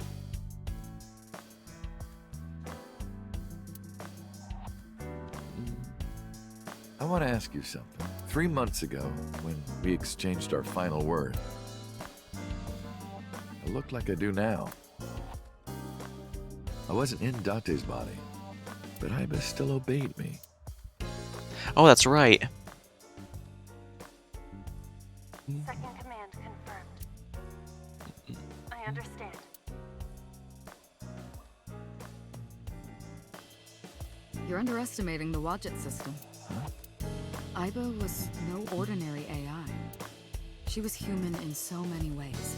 I want to ask you something. 3 months ago, when we exchanged our final word, I look like I do now. I wasn't in Date's body, but Iba still obeyed me. Oh, that's right. Second command confirmed. I understand. You're underestimating the Wadjet system. Iba was no ordinary AI. She was human in so many ways,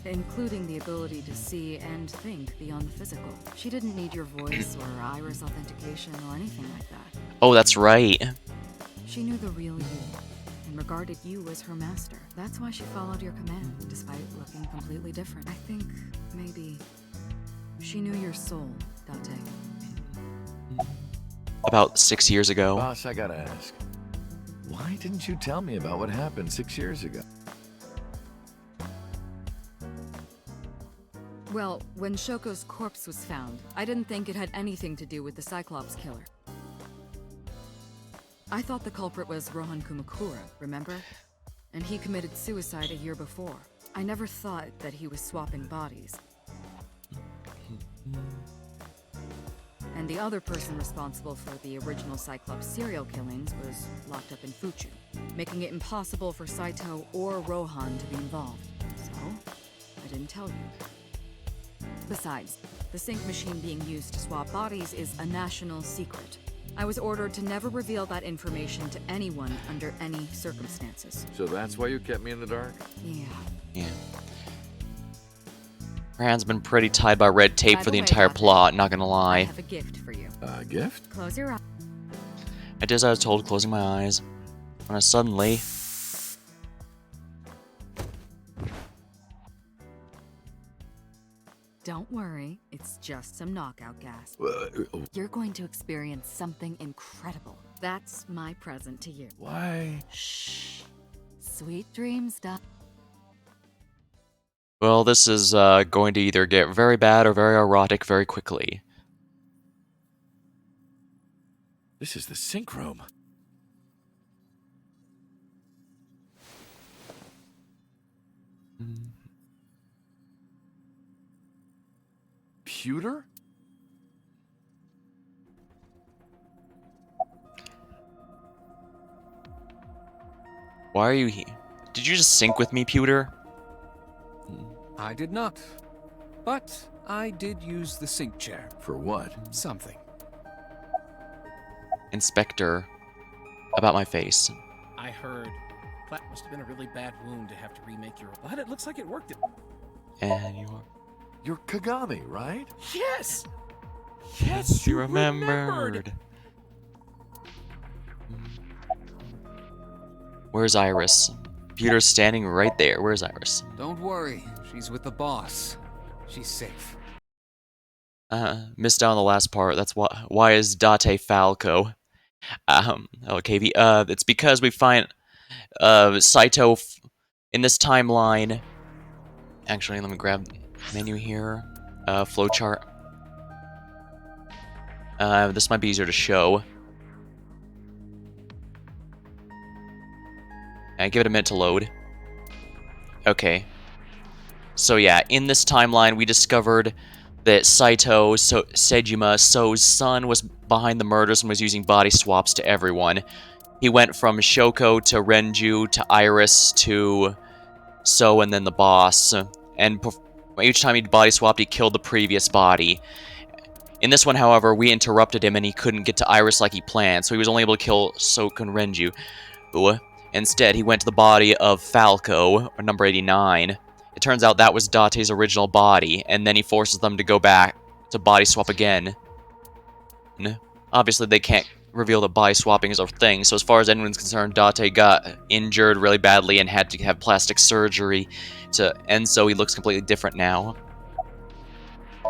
including the ability to see and think beyond the physical. She didn't need your voice or iris authentication or anything like that. Oh, that's right. She knew the real you and regarded you as her master. That's why she followed your command, despite looking completely different. I think maybe she knew your soul, Date. About 6 years ago. Boss, I gotta ask. Why didn't you tell me about what happened 6 years ago? Well, when Shoko's corpse was found, I didn't think it had anything to do with the Cyclops killer. I thought the culprit was Rohan Kumakura, remember? And he committed suicide a year before. I never thought that he was swapping bodies. And the other person responsible for the original Cyclops serial killings was locked up in Fuchu, making it impossible for Saito or Rohan to be involved. So, I didn't tell you. Besides, the sync machine being used to swap bodies is a national secret. I was ordered to never reveal that information to anyone under any circumstances. So that's why you kept me in the dark? Yeah. Yeah. Her hand's been pretty tied by red tape By for the the way, entire Date, plot, not gonna I lie. have a gift for you. A gift? Close your eyes. I did as I was told, closing my eyes. When I suddenly... Don't worry, it's just some knockout gas. You're going to experience something incredible. That's my present to you. Why? Shh. Sweet dreams, Doc. Well, this is going to either get very bad or very erotic very quickly. This is the sync room. Pewter? Why are you here? Did you just sync with me, Pewter? I did not. But I did use the sync chair. For what? Something. Inspector. About my face. I heard. That must have been a really bad wound to have to remake your. But it looks like it worked. And you are... You're Kagami, right? Yes! Yes, You remembered. Where's Iris? Pewter's standing right there. Where's Iris? Don't worry, she's with the boss. She's safe. Missed out on the last part. That's why is Date Falco? Okay, it's because we find Saito In this timeline, actually, let me grab the menu here. Flowchart. This might be easier to show. Give it a minute to load. Okay. So yeah, in this timeline, we discovered that Sejima, So's son, was behind the murders and was using body swaps to everyone. He went from Shoko to Renju to Iris to So and then the boss. And each time he body swapped, he killed the previous body. In this one, however, we interrupted him and he couldn't get to Iris like he planned, so he was only able to kill Sok and Renju. Instead, he went to the body of Falco, number 89. It turns out that was Date's original body, and then he forces them to go back to body swap again. Obviously, they can't reveal that body swapping is a thing, so as far as anyone's concerned, Date got injured really badly and had to have plastic surgery, and so he looks completely different now.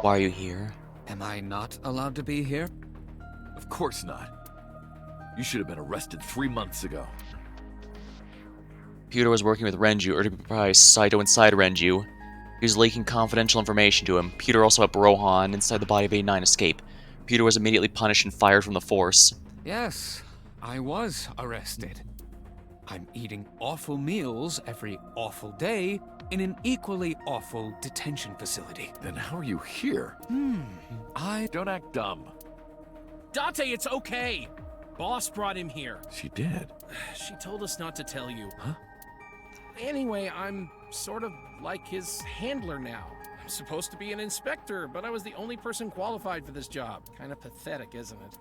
Why are you here? Am I not allowed to be here? Of course not. You should have been arrested 3 months ago. Pewter was working with Renju, or to be precise, Saito inside Renju. He was leaking confidential information to him. Pewter also helped Rohan inside the body of A9 escape. Pewter was immediately punished and fired from the force. Yes, I was arrested. I'm eating awful meals every awful day in an equally awful detention facility. Then how are you here? Don't act dumb. Date, it's okay. Boss brought him here. She did. She told us not to tell you. Huh? Anyway, I'm sort of like his handler now. I'm supposed to be an inspector, but I was the only person qualified for this job. Kind of pathetic, isn't it?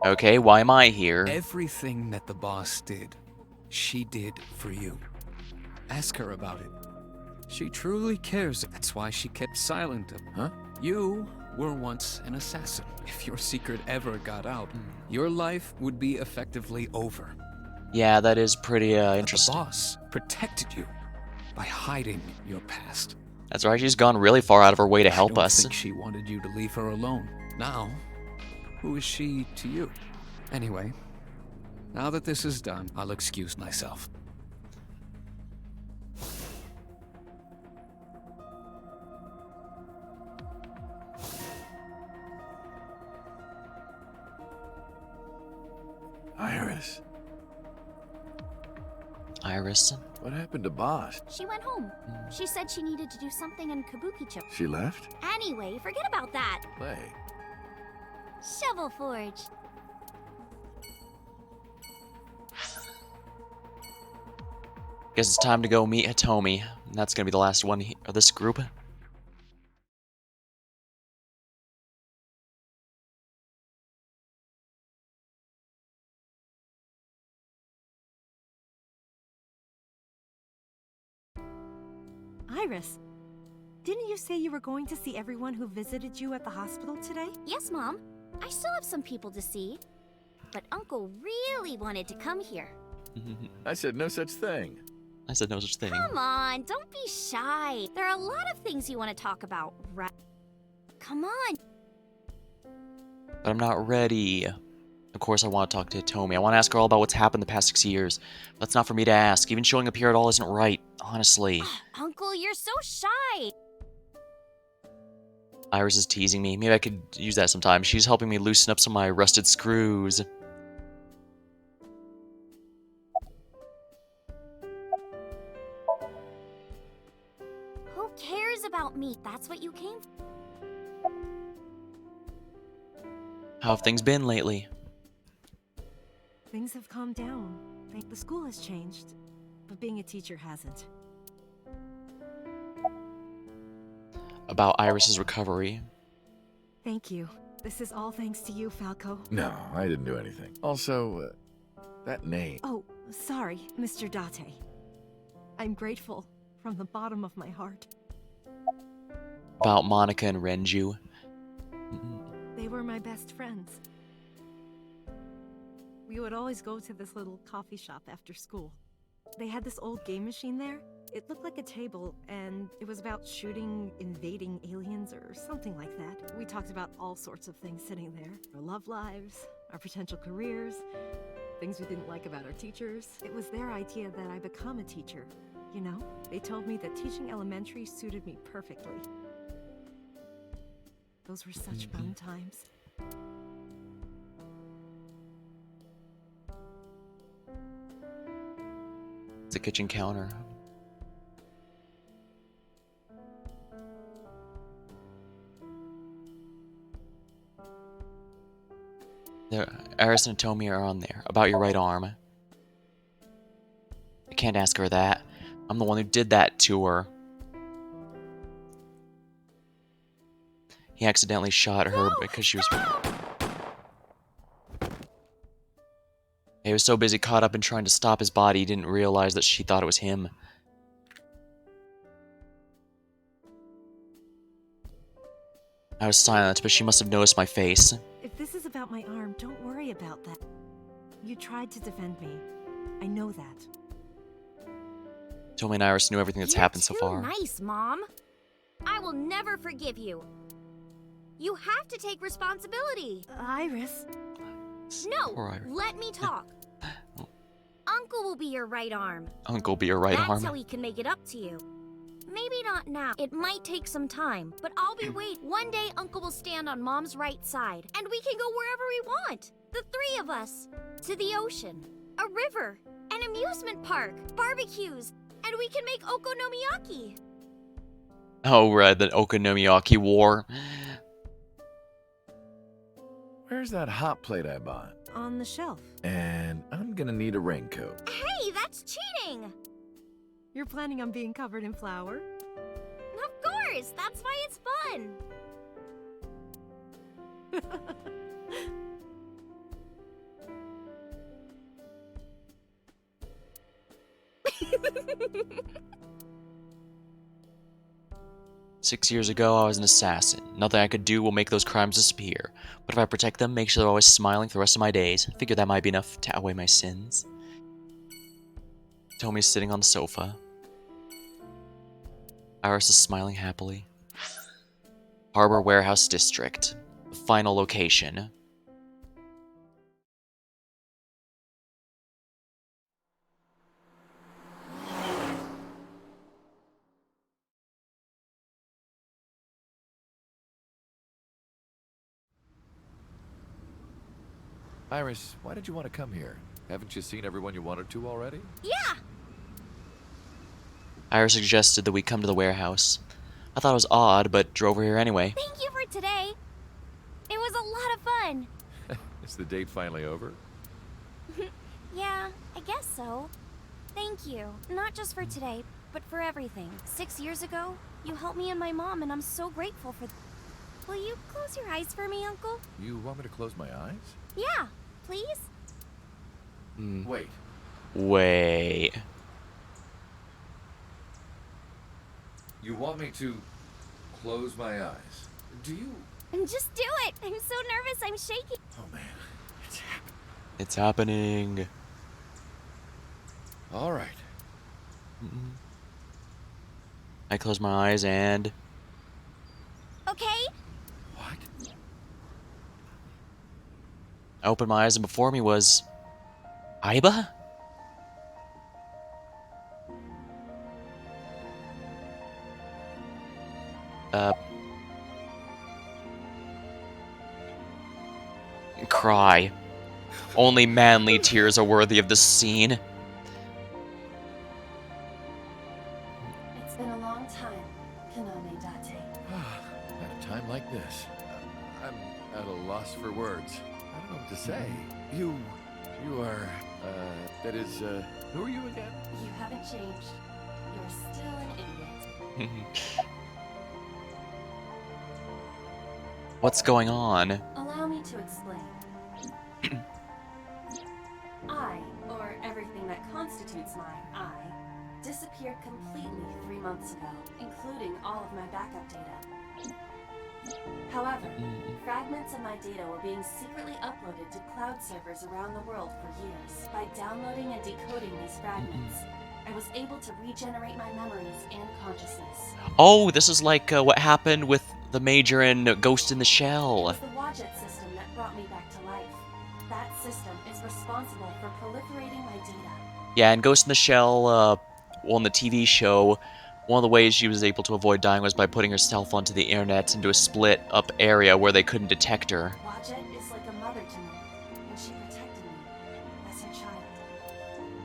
Okay, why am I here? Everything that the boss did, she did for you. Ask her about it. She truly cares. That's why she kept silent. Huh? You were once an assassin. If your secret ever got out, your life would be effectively over. Yeah, that is pretty interesting. The boss protected you by hiding your past. That's right, she's gone really far out of her way to help I don't us. think she wanted you to leave her alone. Now, who is she to you? Anyway, now that this is done, I'll excuse myself. Iris. Iris? What happened to Boss? She went home. She said she needed to do something in Kabukicho. She left? Anyway, forget about that. Play. Shovel Forge. Guess it's time to go meet Hitomi. And that's gonna be the last one of this group. Iris, didn't you say you were going to see everyone who visited you at the hospital today? Yes, Mom. I still have some people to see. But Uncle really wanted to come here. I said no such thing. I said no such thing. Come on, don't be shy. There are a lot of things you want to talk about, right? Come on. But I'm not ready. Of course I want to talk to Hitomi. I want to ask her all about what's happened the past 6 years. That's not for me to ask. Even showing up here at all isn't right, honestly. Uncle, you're so shy. Iris is teasing me. Maybe I could use that sometime. She's helping me loosen up some of my rusted screws. Who cares about meat? That's what you came for. How have things been lately? Things have calmed down. The school has changed, but being a teacher hasn't. About Iris's recovery. Thank you. This is all thanks to you, Falco. No, I didn't do anything. Also, that name. Oh, sorry, Mr. Date. I'm grateful from the bottom of my heart. About Monica and Renju. They were my best friends. We would always go to this little coffee shop after school. They had this old game machine there. It looked like a table, and it was about shooting invading aliens or something like that. We talked about all sorts of things sitting there. Our love lives, our potential careers. Things we didn't like about our teachers. It was their idea that I become a teacher. You know, they told me that teaching elementary suited me perfectly. Those were such fun times. It's a kitchen counter. There, Iris and Tomi are on there. About your right arm. I can't ask her that. I'm the one who did that to her. He accidentally shot her because she was... He was so busy caught up in trying to stop his body, he didn't realize that she thought it was him. I was silent, but she must have noticed my face. If this is about my arm, don't worry about that. You tried to defend me. I know that. Tomi and Iris knew everything that's happened so far. Nice, Mom. I will never forgive you. You have to take responsibility. Iris. No, Poor Iris. let me talk. Uncle will be your right arm. Uncle be your right arm. That's how he can make it up to you. Maybe not now. It might take some time, but I'll be waiting. One day, Uncle will stand on Mom's right side, and we can go wherever we want. The three of us. To the ocean, a river, an amusement park, barbecues, and we can make okonomiyaki. Oh, right, the Okonomiyaki War. Where's that hot plate I bought? On the shelf. And I'm gonna need a raincoat. Hey, that's cheating! You're planning on being covered in flour? Of course, that's why it's fun. Six years ago, I was an assassin. Nothing I could do will make those crimes disappear. But if I protect them, make sure they're always smiling for the rest of my days, I figure that might be enough to outweigh my sins. Tomi's sitting on the sofa. Iris is smiling happily. Harbor Warehouse District. The final location. Iris, why did you want to come here? Haven't you seen everyone you wanted to already? Yeah! Iris suggested that we come to the warehouse. I thought it was odd, but drove her here anyway. Thank you for today. It was a lot of fun. Is the date finally over? Yeah, I guess so. Thank you. Not just for today, but for everything. 6 years ago, you helped me and my mom, and I'm so grateful for Will you close your eyes for me, Uncle? You want me to close my eyes? Yeah, please? Wait. Wait. You want me to close my eyes? Do you? Just do it! I'm so nervous, I'm shaking. Oh man, it's happening. It's happening. All right. I close my eyes and... Okay? What? I opened my eyes and before me was... Aiba? Cry. Only manly tears are worthy of this scene. It's been a long time, Kaname Date. At a time like this, I'm at a loss for words. I don't know what to say. You are, that is, who are you again? You haven't changed. You're still an idiot. What's going on? Allow me to explain. I, or everything that constitutes my I, disappeared completely 3 months ago, including all of my backup data. However, fragments of my data were being secretly uploaded to cloud servers around the world for years. By downloading and decoding these fragments, I was able to regenerate my memories and consciousness. Oh, this is like what happened with the Major in Ghost in the It Shell. was the Wadjet system that brought me back to life. That system is responsible for proliferating my data. Yeah, and Ghost in the Shell, well, in the TV show, one of the ways she was able to avoid dying was by putting herself onto the internet into a split-up area where they couldn't detect her. Wadjet is like a mother to me, and she protected me as her child.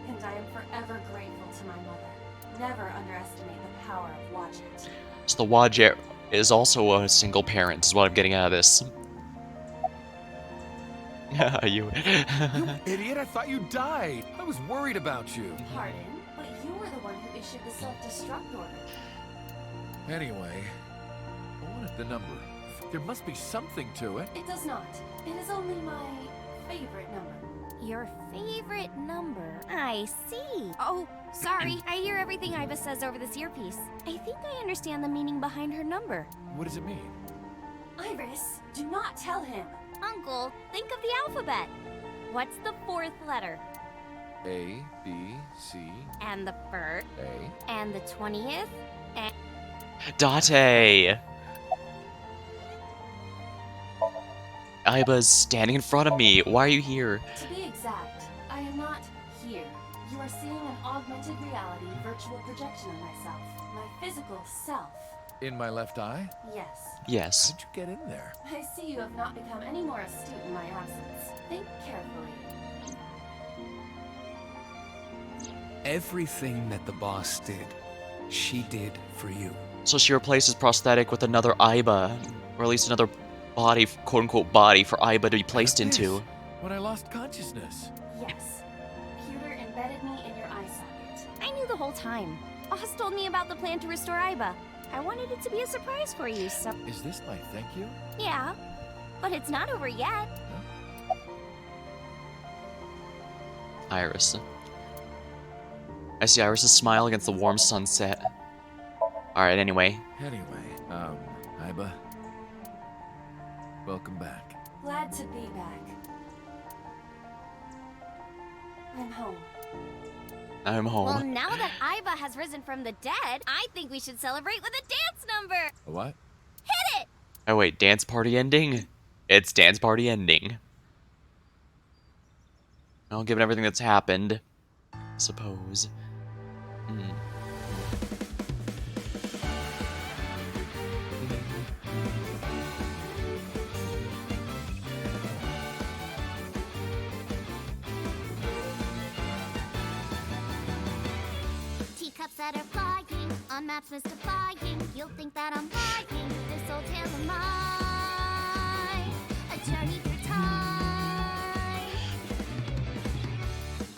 And I am forever grateful to my mother. Never underestimate the power of Wadjet. So the Wadjet is also a single parent, is what I'm getting out of this. you... You idiot, I thought you died. I was worried about you. Pardon, but you were the one who issued the self-destruct order. Anyway, I wanted the number. There must be something to it. It does not. It is only my favorite number. Your favorite number? I see. Oh, sorry. I hear everything Iva says over this earpiece. I think I understand the meaning behind her number. What does it mean? Iris, do not tell him. Uncle, think of the alphabet. What's the fourth letter? A, B, C, And the first? A. And the 20th? And... Date! Iba's standing in front of me. Why are you here? To be exact, I am not here. You are seeing an augmented reality virtual projection of myself. My physical self. In my left eye? Yes. Yes. How'd you get in there? I see you have not become any more astute in my absence. Think carefully. Everything that the boss did, she did for you. So she replaces prosthetic with another Iba, or at least another body, quote-unquote body, for Iba to be placed into. When I lost consciousness. Yes. Computer embedded me in your eye socket. I knew the whole time. Boss told me about the plan to restore Iba. I wanted it to be a surprise for you, so... Is this my thank you? Yeah, but it's not over yet. Iris. I see Iris's smile against the warm sunset. Alright, anyway. Anyway, Iba. Welcome back. Glad to be back. I'm home. I'm home. Well, now that Iva has risen from the dead, I think we should celebrate with a dance number. A what? Hit it! Oh wait, dance party ending? It's dance party ending. Well, given everything that's happened, I suppose. Teacups that are flying, on maps mystifying. You'll think that I'm lying. This old tale of mine, a journey through time.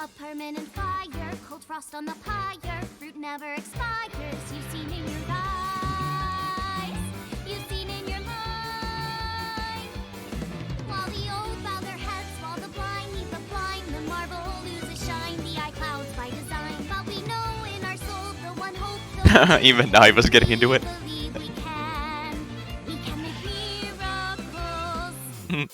A permanent fire, cold frost on the pyre. Fruit never expires. You've seen in your eyes, you've seen in your life. While the old bow their heads, while the blind meet the blind, the marble loses shine. The eye clouds by design, but we know in our soul the one hope. Even now, I was getting into it. We can make miracles.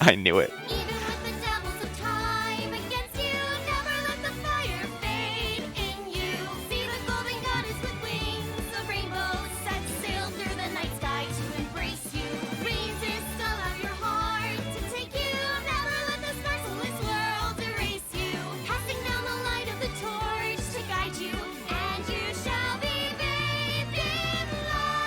I knew it. Even with the devils of time against you, never let the fire fade in you. See the golden goddess with wings of rainbows set sail through the night sky to embrace you. Resist, allow your heart to take you. Never let this merciless world erase you. Passing down the light of the torch to guide you, and you shall be bathed in light.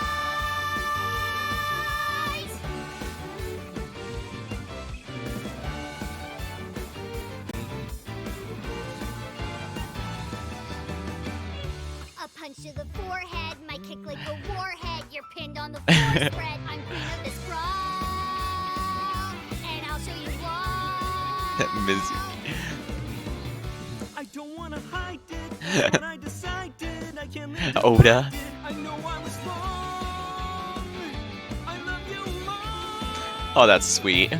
A punch to the forehead, my kick like a warhead. You're pinned on the floor spread. I'm queen of this brawl, and I'll show you why. I don't wanna hide it. When I decided I can't live Oda. without it. I know I was wrong. I love you more. Oh, that's sweet.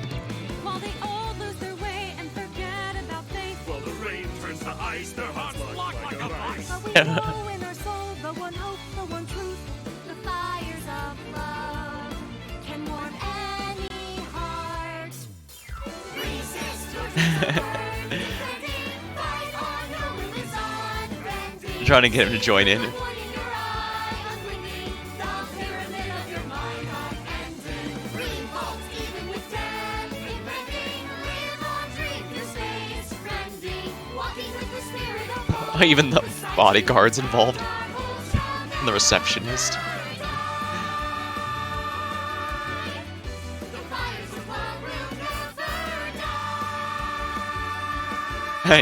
While they all lose their way and forget about faith. While the rain turns to ice, their hearts lock like a vice. But we know in our soul the one hope, the one truth. The fires of love can warm any heart. Resist your fight on, no limits unfriendly. I'm trying to get him to join in. The pyramid of your mind unending. Revolt even with death impending. Live on, dream your space, friend. Even the bodyguards involved. And the receptionist.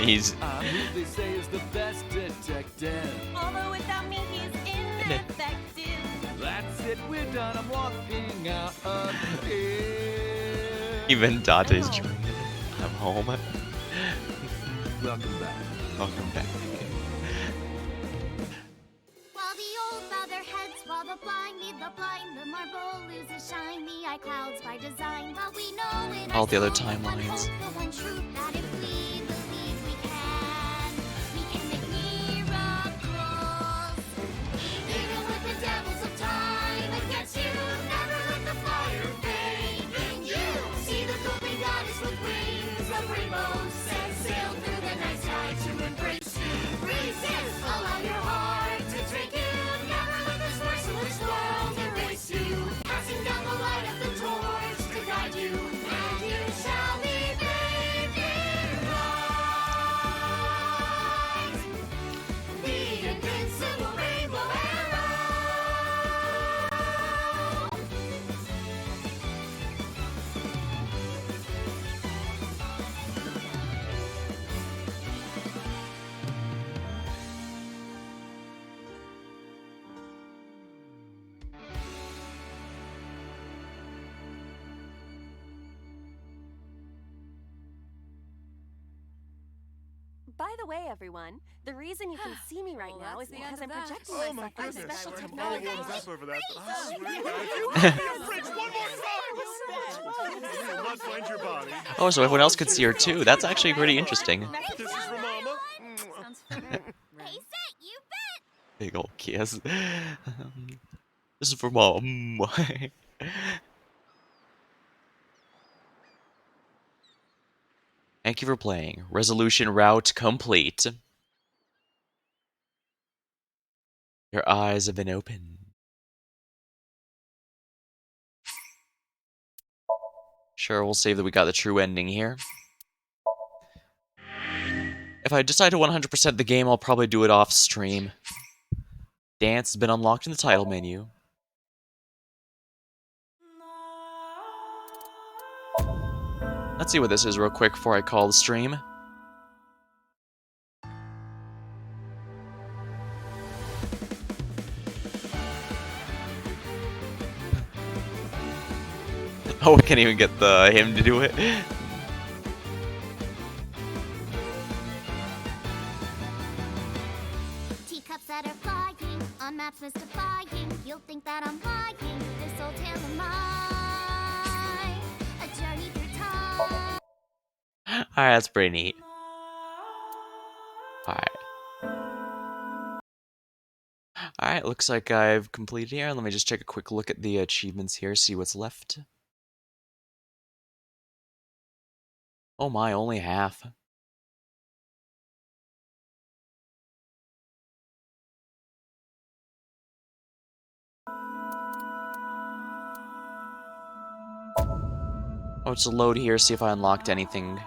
He's... Who they say is the best detective. Although without me, he's ineffective. That's it, we're done. I'm walking out of here. Even Dante's joining. I'm home. Welcome back. Welcome back. While the old father heads, while the blind lead the blind, the marble loses shine, the eye clouds by design. But we know in All the other ourselves the one timelines. hope, the one truth, that if we believe we can make miracles. Even with the devils of time against you, never let the fire fade in you. See the golden goddess with wings of rainbows, set sail through the night sky to embrace you. Resist, allow your heart to take you. Never let this merciless world erase you. Passing down the light of the torch to guide you, and you shall be bathed in light. The invincible rainbow arrow. By the way, everyone, the reason you can see me right now is that's the because end I'm of that. projecting Oh myself my with goodness. special I technology. for that. Not find your body. Oh, so everyone else could see her too. That's actually pretty interesting. This is for Mama. Sounds fair. Hey, Set, you bet. Big ol' kiss. This is for mom. Thank you for playing. Resolution route complete. Your eyes have been opened. Sure, we'll save that we got the true ending here. If I decide to 100% the game, I'll probably do it off stream. Dance has been unlocked in the title menu. Let's see what this is real quick before I call the stream. Oh, I can't even get him to do it. Teacups that are flying on maps mystifying. You'll think that I'm lying. This old tale of mine, a journey through time. Alright, that's pretty neat. Alright. Alright, looks like I've completed here. Let me just take a quick look at the achievements here, see what's left. Oh my, only half. Oh, it's a load here, see if I unlocked anything.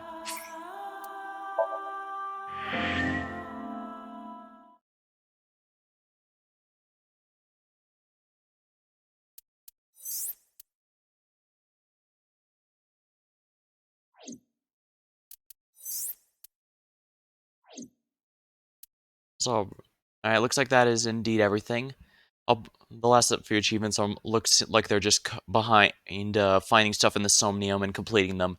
So, alright, looks like that is indeed everything. The last few achievements looks like they're just behind finding stuff in the Somnium and completing them,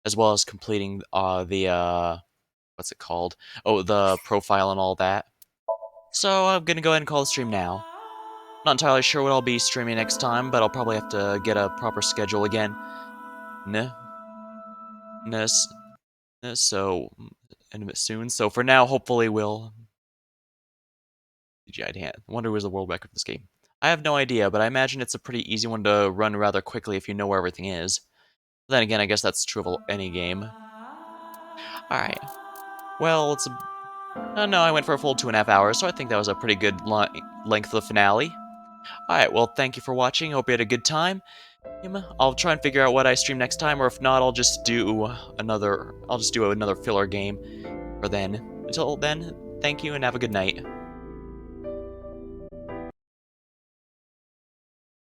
as well as completing what's it called? Oh, the profile and all that. So I'm gonna go ahead and call the stream now. Not entirely sure what I'll be streaming next time, but I'll probably have to get a proper schedule again. So in a bit soon. So for now, hopefully we'll. CGI hand. I wonder where's the world record for this game. I have no idea, but I imagine it's a pretty easy one to run rather quickly if you know where everything is. Then again, I guess that's true of any game. Alright. Well, it's a... no, I went for a full 2.5 hours, so I think that was a pretty good length of the finale. Alright, well, thank you for watching. Hope you had a good time. I'll try and figure out what I stream next time, or if not, I'll just do another filler game for then. until then, thank you and have a good night.